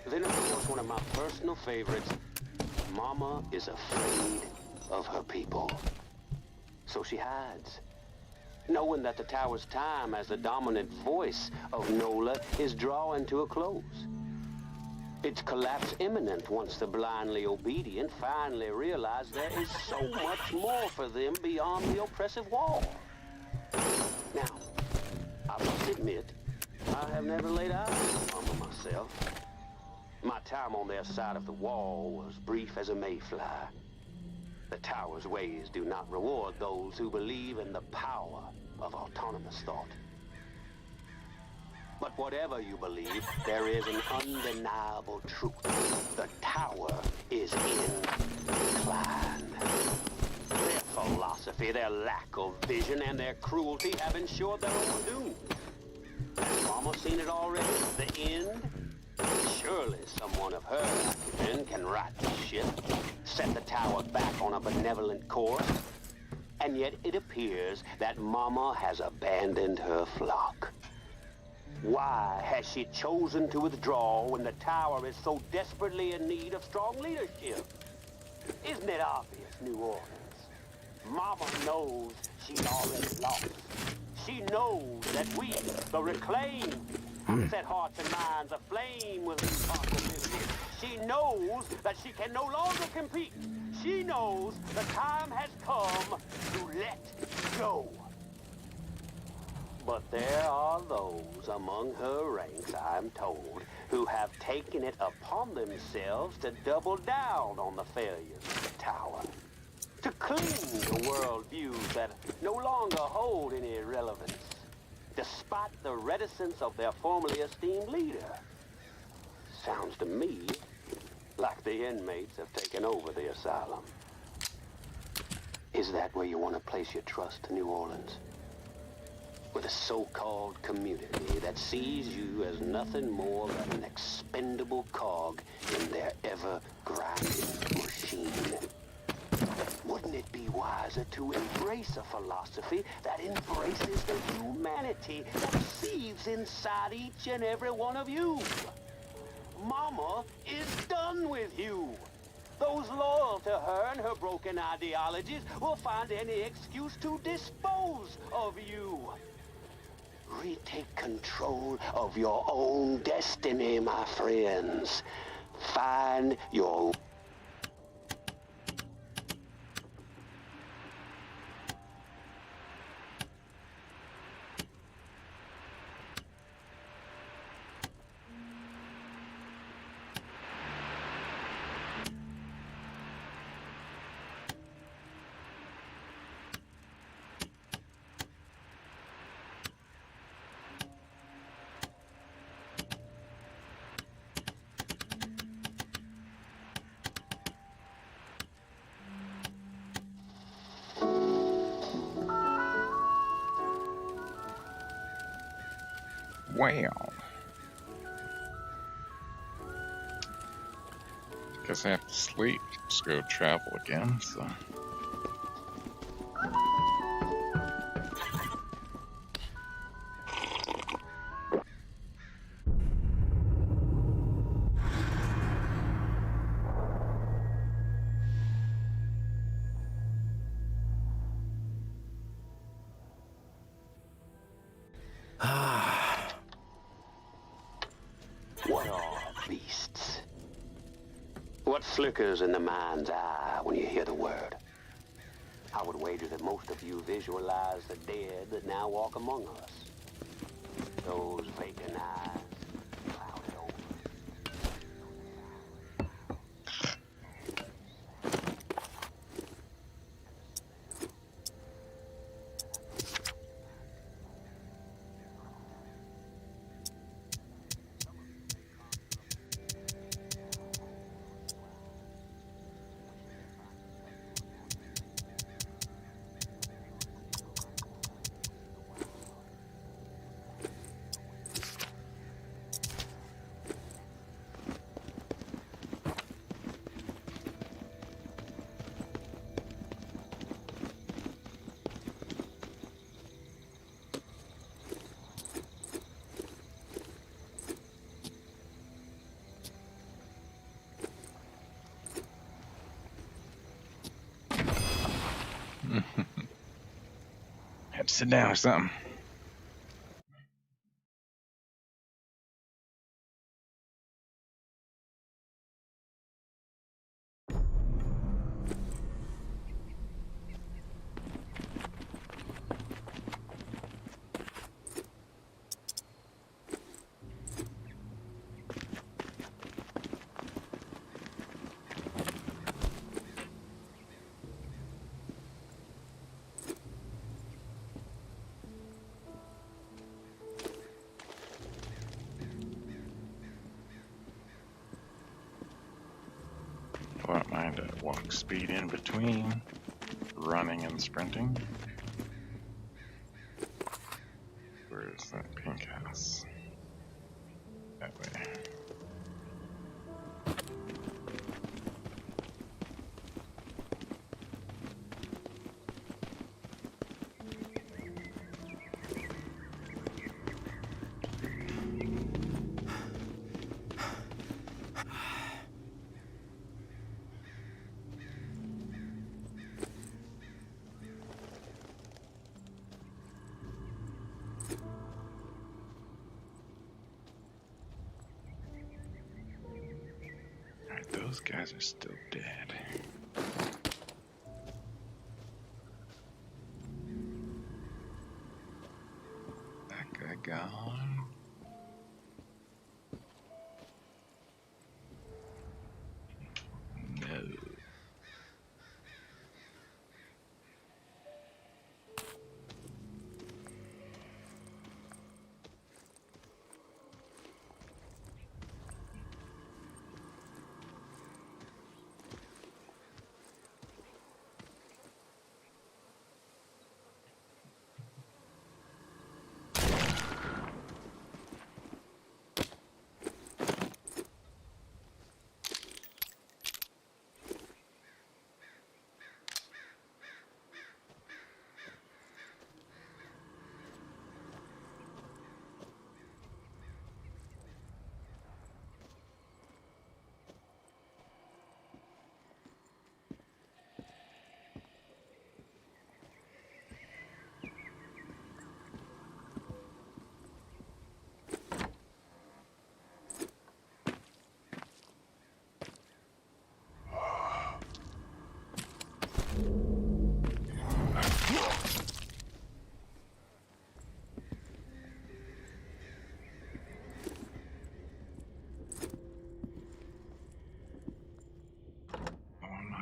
Then, of course, one of my personal favorites, Mama is afraid of her people. So she hides, knowing that the Tower's time as the dominant voice of Nola is drawing to a close. Its collapse imminent once the blindly obedient finally realize there is so much more for them beyond the oppressive wall. Now, I must admit, I have never laid eyes on Mama myself. My time on their side of the wall was brief as a mayfly. The Tower's ways do not reward those who believe in the power of autonomous thought. But whatever you believe, there is an undeniable truth. The Tower is in decline. Their philosophy, their lack of vision, and their cruelty have ensured their own doom. Has Mama seen it already? The end? Surely someone of her acumen can right the ship, set the Tower back on a benevolent course. And yet it appears that Mama has abandoned her flock. Why has she chosen to withdraw when the Tower is so desperately in need of strong leadership? Isn't it obvious, New Orleans? Mama knows she's already lost. She knows that we, the Reclaimed, set hearts and minds aflame with responsibility. She knows that she can no longer compete. She knows the time has come to let go. But there are those among her ranks, I'm told, who have taken it upon themselves to double down on the failures of the Tower. To cling to worldviews that no longer hold any relevance, despite the reticence of their formerly esteemed leader. Sounds to me like the inmates have taken over the asylum. Is that where you want to place your trust, New Orleans? With a so-called community that sees you as nothing more than an expendable cog in their ever-grinding machine. Wouldn't it be wiser to embrace a philosophy that embraces the humanity that seethes inside each and every one of you? Mama is done with you. Those loyal to her and her broken ideologies will find any excuse to dispose of you. Retake control of your own destiny, my friends. Find your... Well. Guess I have to sleep. Just go travel again, so. What are beasts? What flickers in the mind's eye when you hear the word? I would wager that most of you visualize the dead that now walk among us. Those vacant eyes, clouded over. Had to sit down or something. I don't mind a walk speed in between running and sprinting. Where is that pink house? That way. Those guys are still dead. That guy gone. No.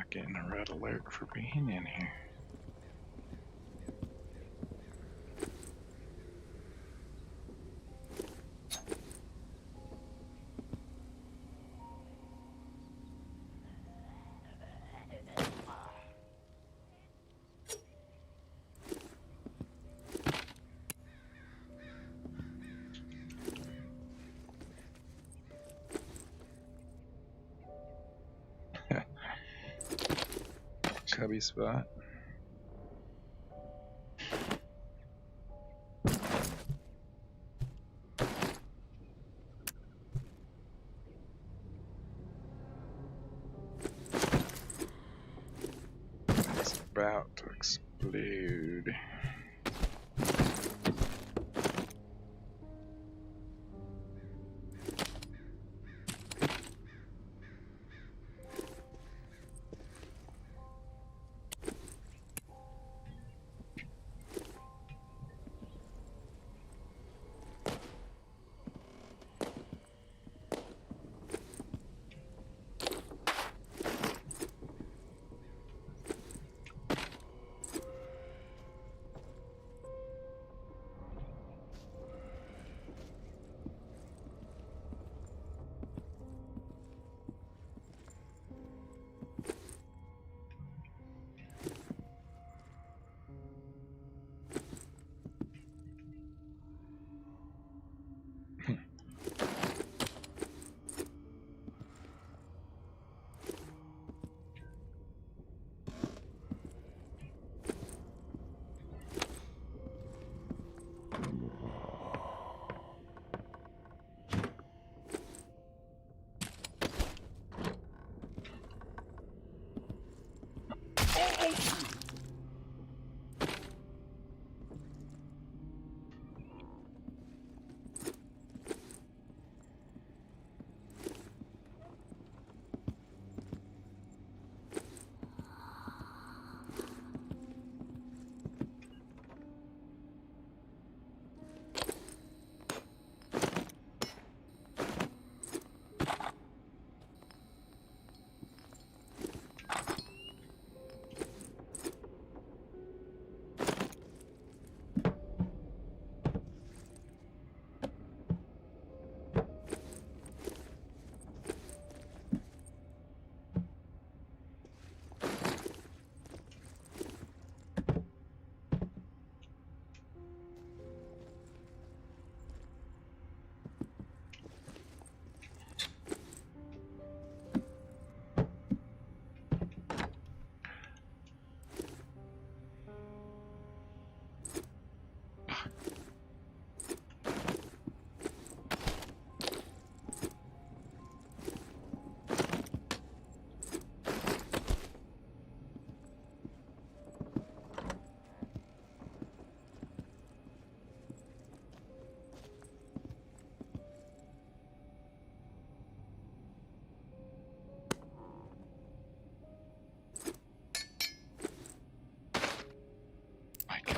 Getting a red alert for being in here. cubby spot. It's about to explode.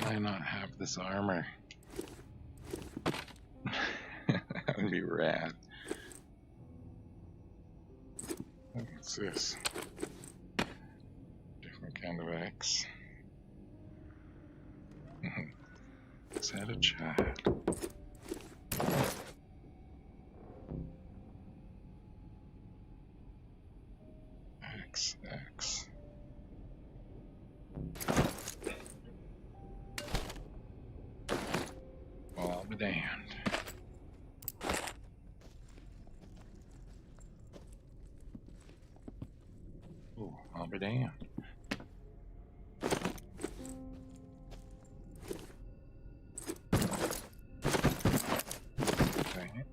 Why not have this armor? That would be rad. What's this? Different kind of axe. Is that a child? Axe. Well, I'll be damned. Oh, I'll be damned. Okay.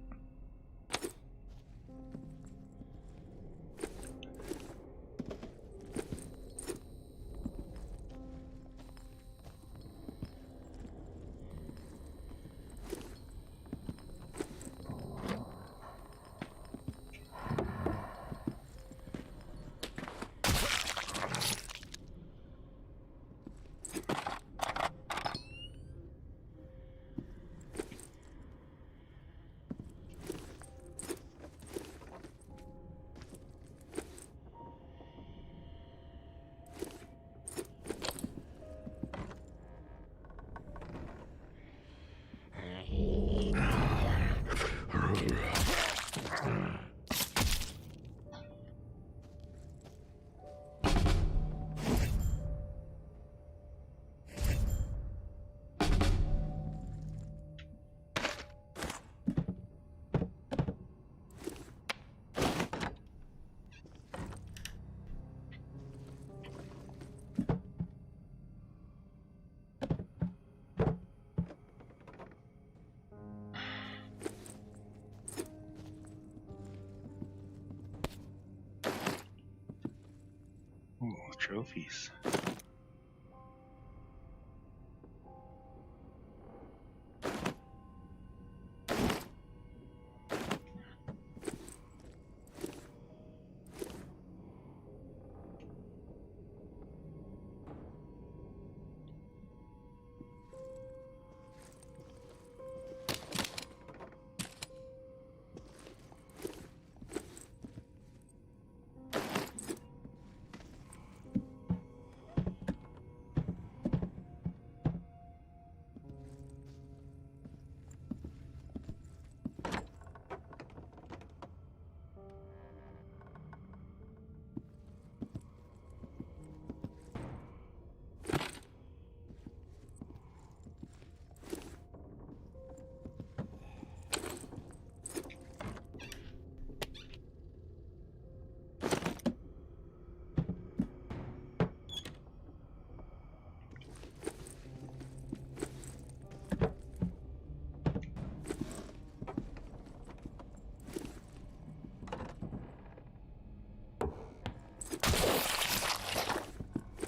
trophies.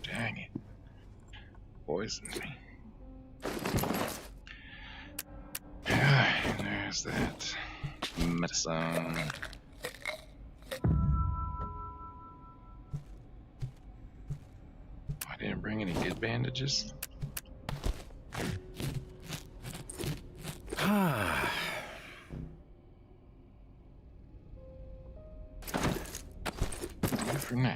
Dang it. Poisoned me. There's that medicine. I didn't bring any good bandages. Good for now.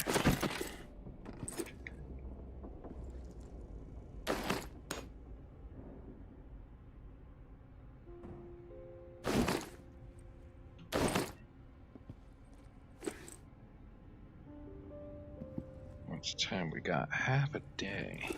Much time we got? Half a day.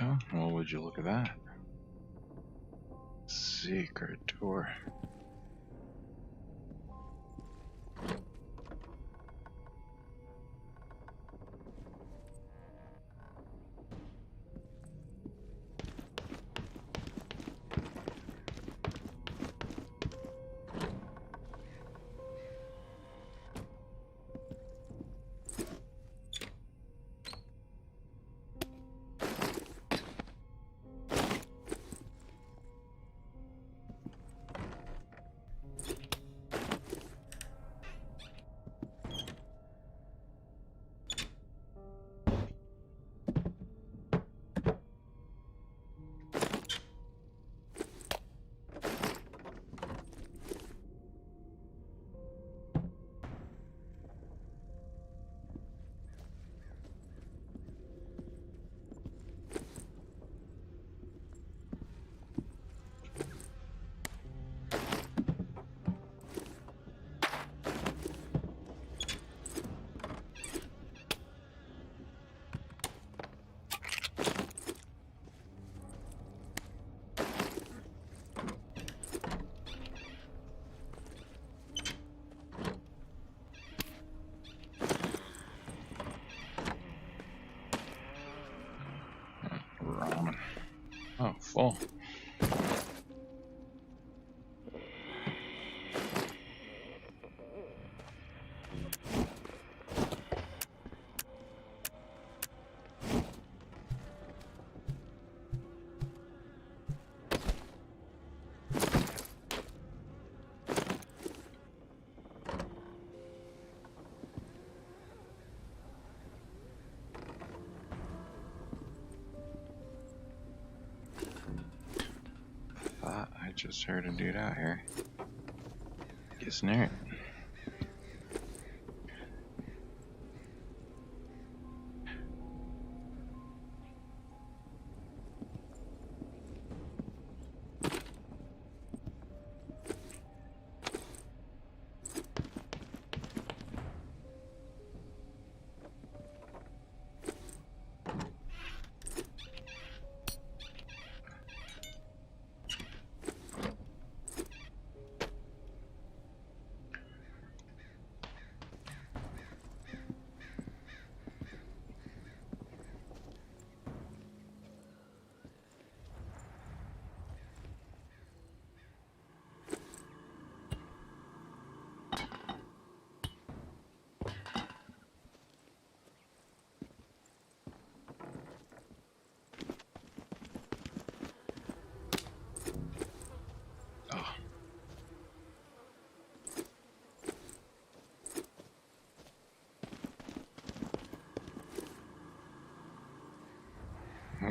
Oh, well, would you look at that? Secret door. Oh, full. I just heard a dude out here. Guess not.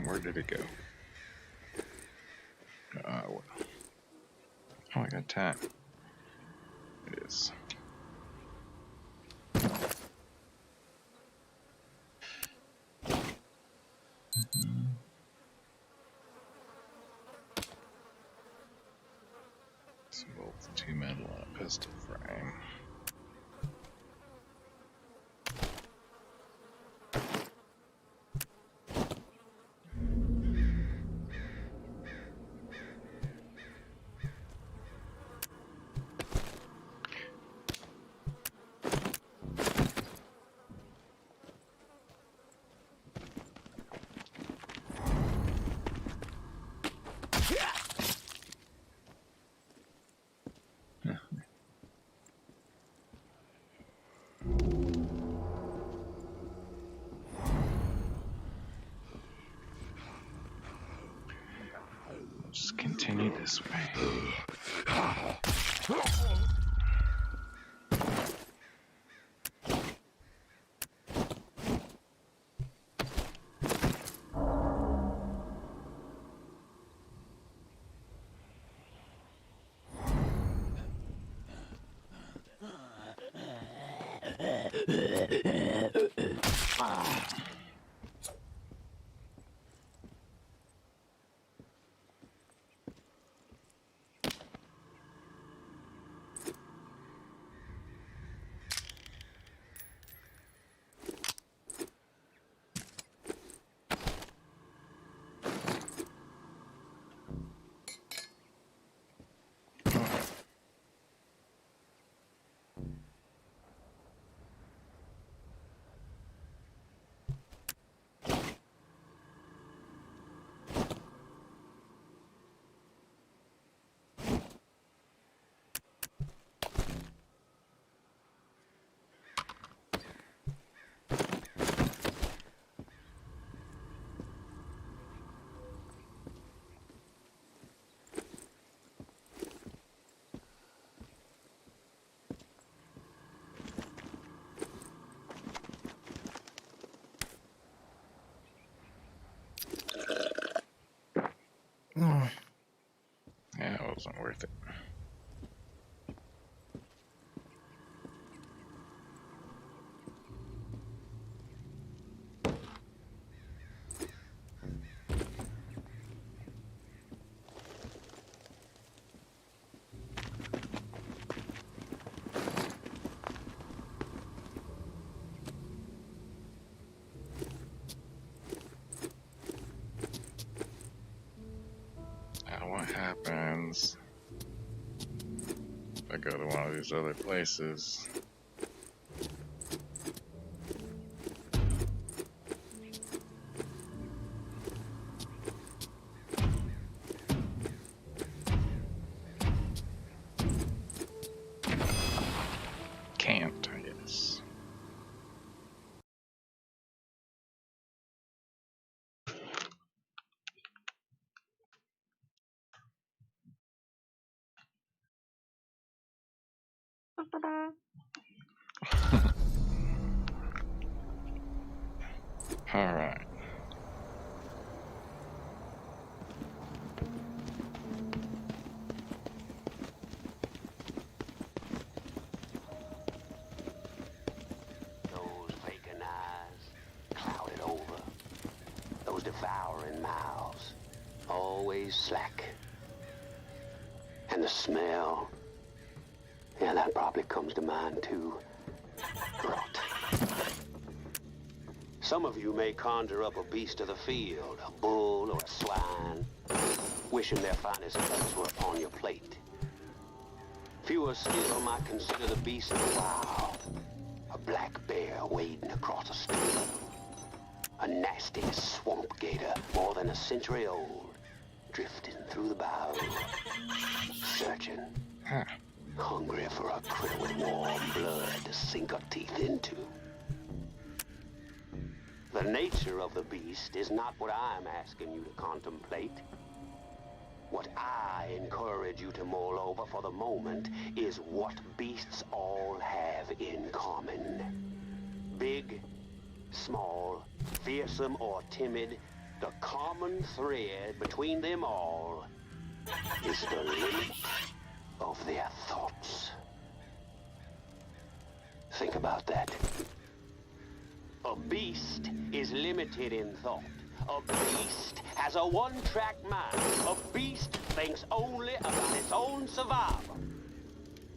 Where did it go? Well. Oh, I got time. It is. Some bolts, 2 metal, and a pistol frame. Just continue this way. Yeah, it wasn't worth it. What happens if I go to one of these other places? All right. Those vacant eyes, clouded over. Those devouring mouths, always slack. And the smell, yeah, that probably comes to mind too. Rot. Some of you may conjure up a beast of the field, a bull or a swine, wishing their finest cuts were upon your plate. Fewer still might consider the beast of the wild, a black bear wading across a stream, a nasty swamp gator more than a century old, drifting through the boughs, searching, hungry for a critter with warm blood to sink her teeth into. The nature of the beast is not what I'm asking you to contemplate. What I encourage you to mull over for the moment is what beasts all have in common. Big, small, fearsome or timid, the common thread between them all is the limit of their thoughts. Think about that. A beast is limited in thought. A beast has a one-track mind. A beast thinks only about its own survival.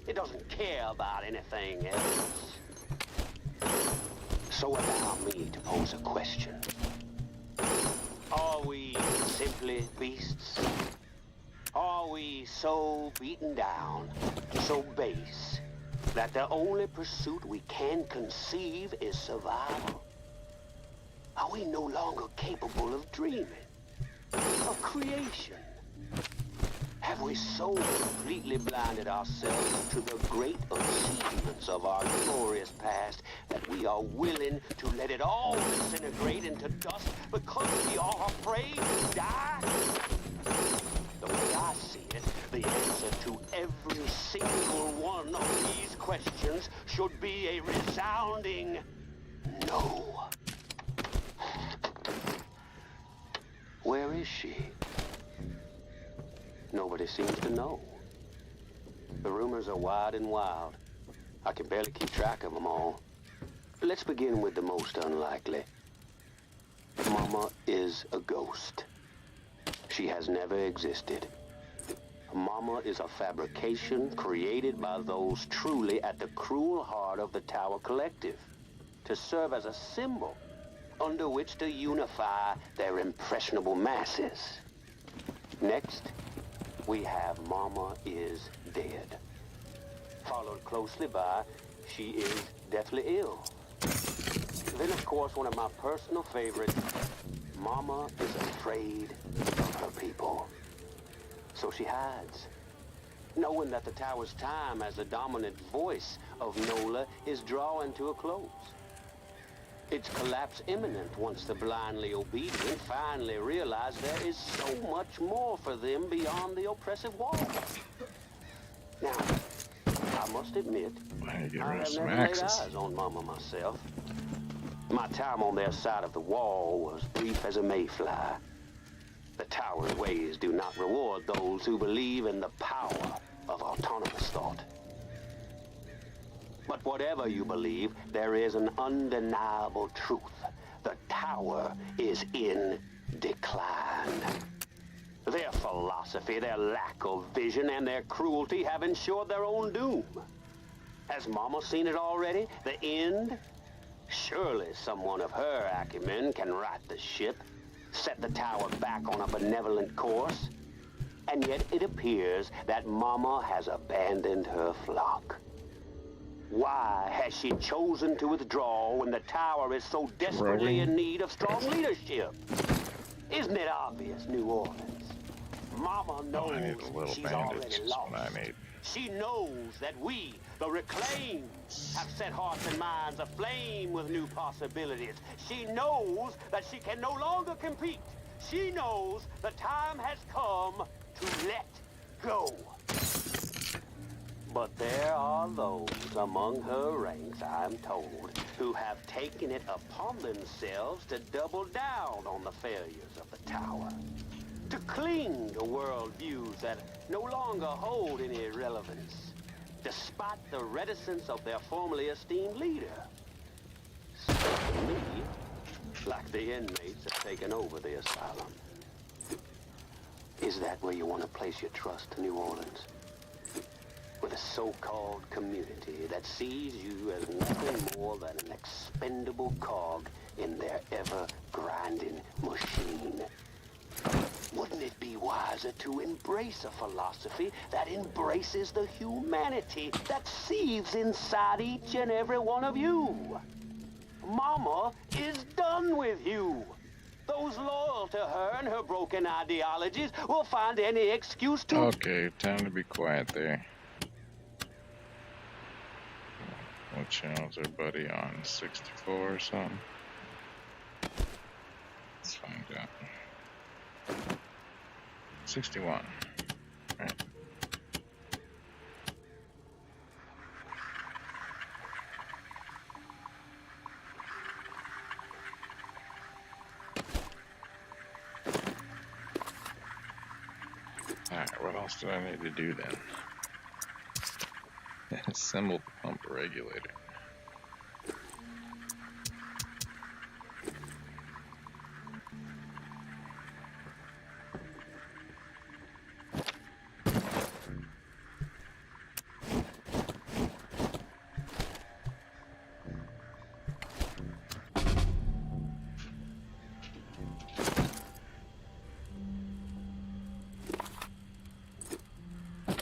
It doesn't care about anything else. So allow me to pose a question. Are we simply beasts? Are we so beaten down, so base, that the only pursuit we can conceive is survival? Are we no longer capable of dreaming, of creation? Have we so completely blinded ourselves to the great achievements of our glorious past that we are willing to let it all disintegrate into dust because we are afraid to die? The way I see it, the answer to every single one of these questions should be a resounding no. Where is she? Nobody seems to know. The rumors are wide and wild. I can barely keep track of them all. Let's begin with the most unlikely. Mama is a ghost. She has never existed. Mama is a fabrication created by those truly at the cruel heart of the Tower Collective to serve as a symbol under which to unify their impressionable masses. Next, we have Mama is dead. Followed closely by she is deathly ill. Then, of course, one of my personal favorites, Mama is afraid of her people. So she hides, knowing that the Tower's time as the dominant voice of NOLA is drawing to a close. Its collapse imminent once the blindly obedient finally realize there is so much more for them beyond the oppressive walls. Now, I must admit, I have never laid eyes on Mama myself. My time on their side of the wall was brief as a mayfly. The Tower's ways do not reward those who believe in the power of autonomous thought. But whatever you believe, there is an undeniable truth. The Tower is in decline. Their philosophy, their lack of vision, and their cruelty have ensured their own doom. Has Mama seen it already? The end? Surely someone of her acumen can right the ship, set the Tower back on a benevolent course. And yet it appears that Mama has abandoned her flock. Why has she chosen to withdraw when the Tower is so desperately in need of strong leadership? Isn't it obvious, New Orleans? Mama knows she's already lost. She knows that we, the Reclaimed, have set hearts and minds aflame with new possibilities. She knows that she can no longer compete. She knows the time has come to let go. But there are those among her ranks, I'm told, who have taken it upon themselves to double down on the failures of the tower. To cling to worldviews that no longer hold any relevance, despite the reticence of their formerly esteemed leader. Seems to me like the inmates have taken over the asylum. Is that where you want to place your trust, New Orleans? With a so-called community that sees you as nothing more than an expendable cog in their ever-grinding machine. Wouldn't it be wiser to embrace a philosophy that embraces the humanity that seethes inside each and every one of you? Mama is done with you. Those loyal to her and her broken ideologies will find any excuse to... Okay, time to be quiet there. What channel's our buddy on? 64 or something? Let's find out. 61. Right. Alright, what else do I need to do then? Assemble the pump regulator.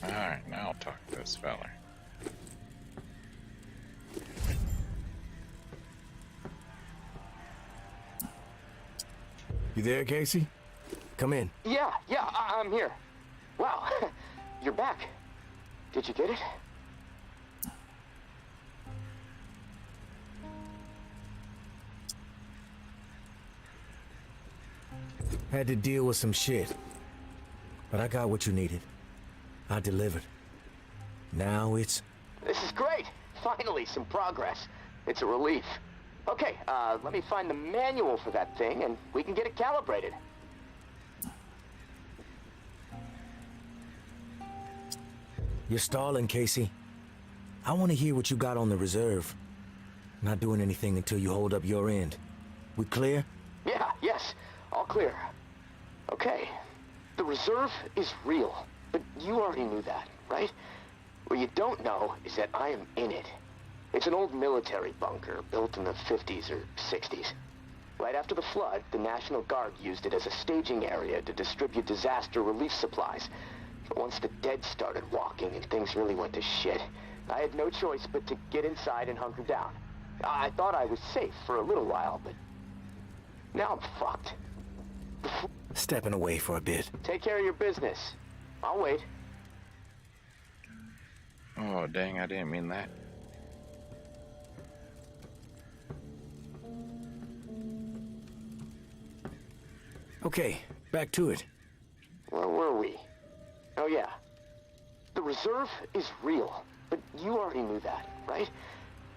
Alright, now I'll talk to this fella. You there, Casey? Come in. Yeah, I'm here. Wow, you're back. Did you get it? Had to deal with some shit. But I got what you needed. I delivered. Now it's... This is great. Finally, some progress. It's a relief. Okay, let me find the manual for that thing, and we can get it calibrated. You're stalling, Casey. I want to hear what you got on the reserve. Not doing anything until you hold up your end. We clear? Yeah, yes. All clear. Okay. The reserve is real, but you already knew that, right? What you don't know is that I am in it. It's an old military bunker built in the 50s or 60s. Right after the flood, the National Guard used it as a staging area to distribute disaster relief supplies. But once the dead started walking and things really went to shit, I had no choice but to get inside and hunker down. I thought I was safe for a little while, but now I'm fucked. Stepping away for a bit. Take care of your business. I'll wait. Oh, dang, I didn't mean that. Okay, back to it. Where were we? Oh yeah. The reserve is real, but you already knew that, right?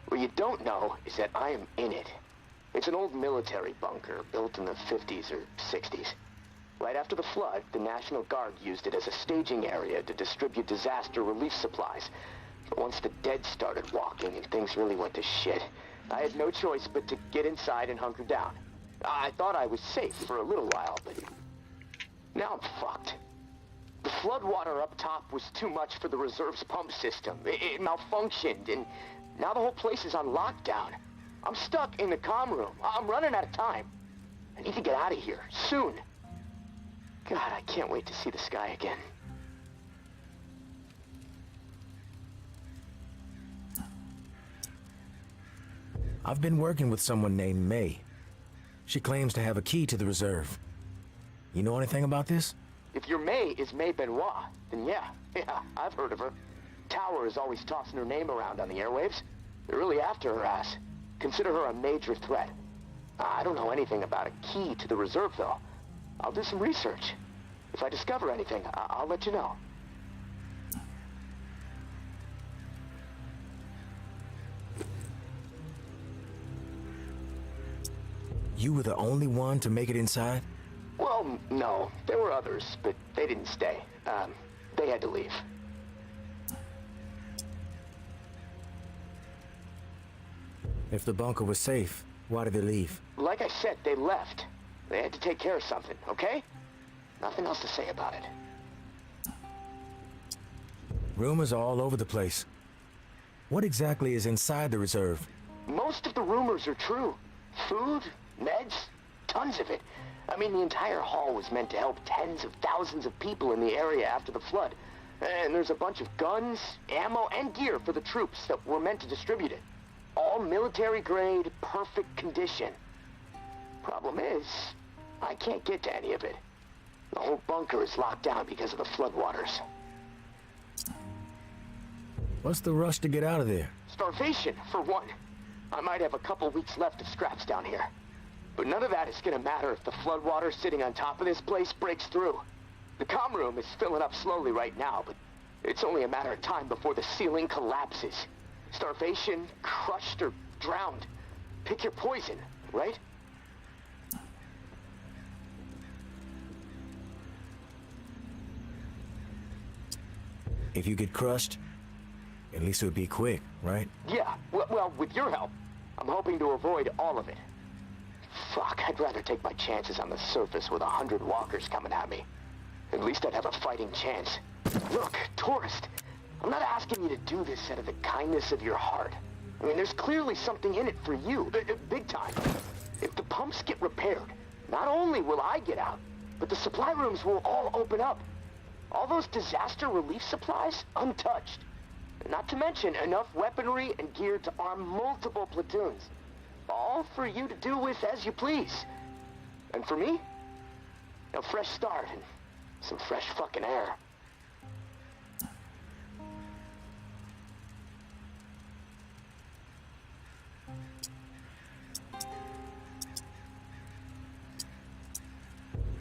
What you don't know is that I am in it. It's an old military bunker built in the 50s or 60s. Right after the flood, the National Guard used it as a staging area to distribute disaster relief supplies. But once the dead started walking and things really went to shit, I had no choice but to get inside and hunker down. I thought I was safe for a little while, but now I'm fucked. The floodwater up top was too much for the reserve's pump system. It malfunctioned, and now the whole place is on lockdown. I'm stuck in the comm room. I'm running out of time. I need to get out of here, soon. God, I can't wait to see the sky again. I've been working with someone named May. She claims to have a key to the reserve. You know anything about this? If your May is May Benoit, then yeah, I've heard of her. Tower is always tossing her name around on the airwaves. They're really after her ass. Consider her a major threat. I don't know anything about a key to the reserve, though. I'll do some research. If I discover anything, I'll let you know. you were the only one to make it inside? Well, no. There were others, but they didn't stay. They had to leave. If the bunker was safe, why did they leave? Like I said, they left. They had to take care of something, okay? Nothing else to say about it. Rumors are all over the place. What exactly is inside the reserve? Most of the rumors are true. Food, meds, tons of it. I mean, the entire hall was meant to help tens of thousands of people in the area after the flood. And there's a bunch of guns, ammo, and gear for the troops that were meant to distribute it. All military-grade, perfect condition. Problem is, I can't get to any of it. The whole bunker is locked down because of the floodwaters. What's the rush to get out of there? Starvation, for one. I might have a couple weeks left of scraps down here. But none of that is gonna matter if the floodwater sitting on top of this place breaks through. The comm room is filling up slowly right now, but it's only a matter of time before the ceiling collapses. Starvation, crushed, or drowned. Pick your poison, right? If you get crushed, at least it would be quick, right? Yeah, well, with your help, I'm hoping to avoid all of it. Fuck, I'd rather take my chances on the surface with 100 walkers coming at me. At least I'd have a fighting chance. Look, tourist, I'm not asking you to do this out of the kindness of your heart. I mean, there's clearly something in it for you, big time. If the pumps get repaired, not only will I get out, but the supply rooms will all open up. All those disaster relief supplies, untouched. Not to mention enough weaponry and gear to arm multiple platoons. All for you to do with as you please. And for me, a fresh start and some fresh fucking air.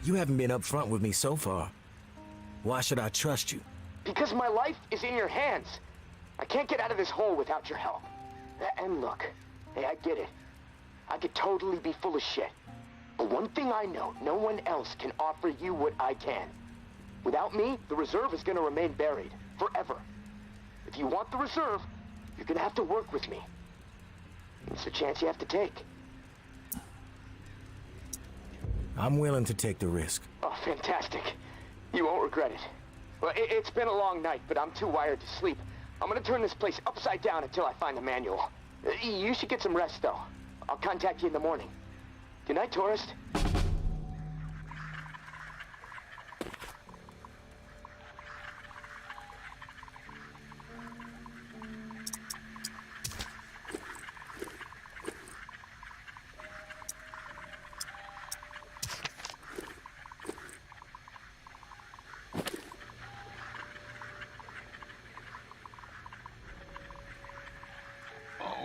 You haven't been upfront with me so far. Why should I trust you? Because my life is in your hands. I can't get out of this hole without your help. And look, hey, I get it. I could totally be full of shit. But one thing I know, no one else can offer you what I can. Without me, the reserve is gonna remain buried. Forever. If you want the reserve, you're gonna have to work with me. It's a chance you have to take. I'm willing to take the risk. Oh, fantastic. You won't regret it. Well, it's been a long night, but I'm too wired to sleep. I'm gonna turn this place upside down until I find the manual. You should get some rest, though. I'll contact you in the morning. Good night, tourist.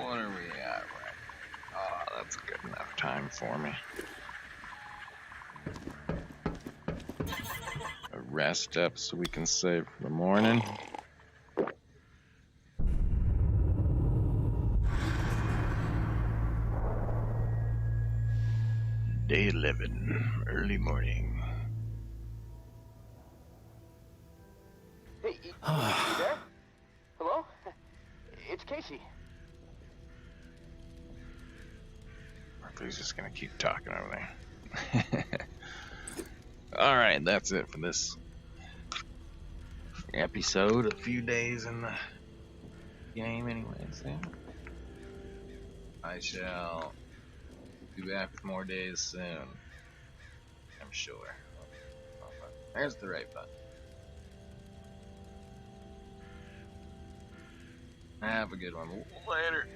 What are we at? Oh, that's good enough time for me. A rest up so we can save for the morning. Day 11, early morning. Hey, you there? Hello? It's Casey. He's just gonna keep talking over there. Alright, that's it for this episode. A few days in the game anyways. Yeah. I shall be back with more days soon. I'm sure. There's the right button. Have a good one. Later.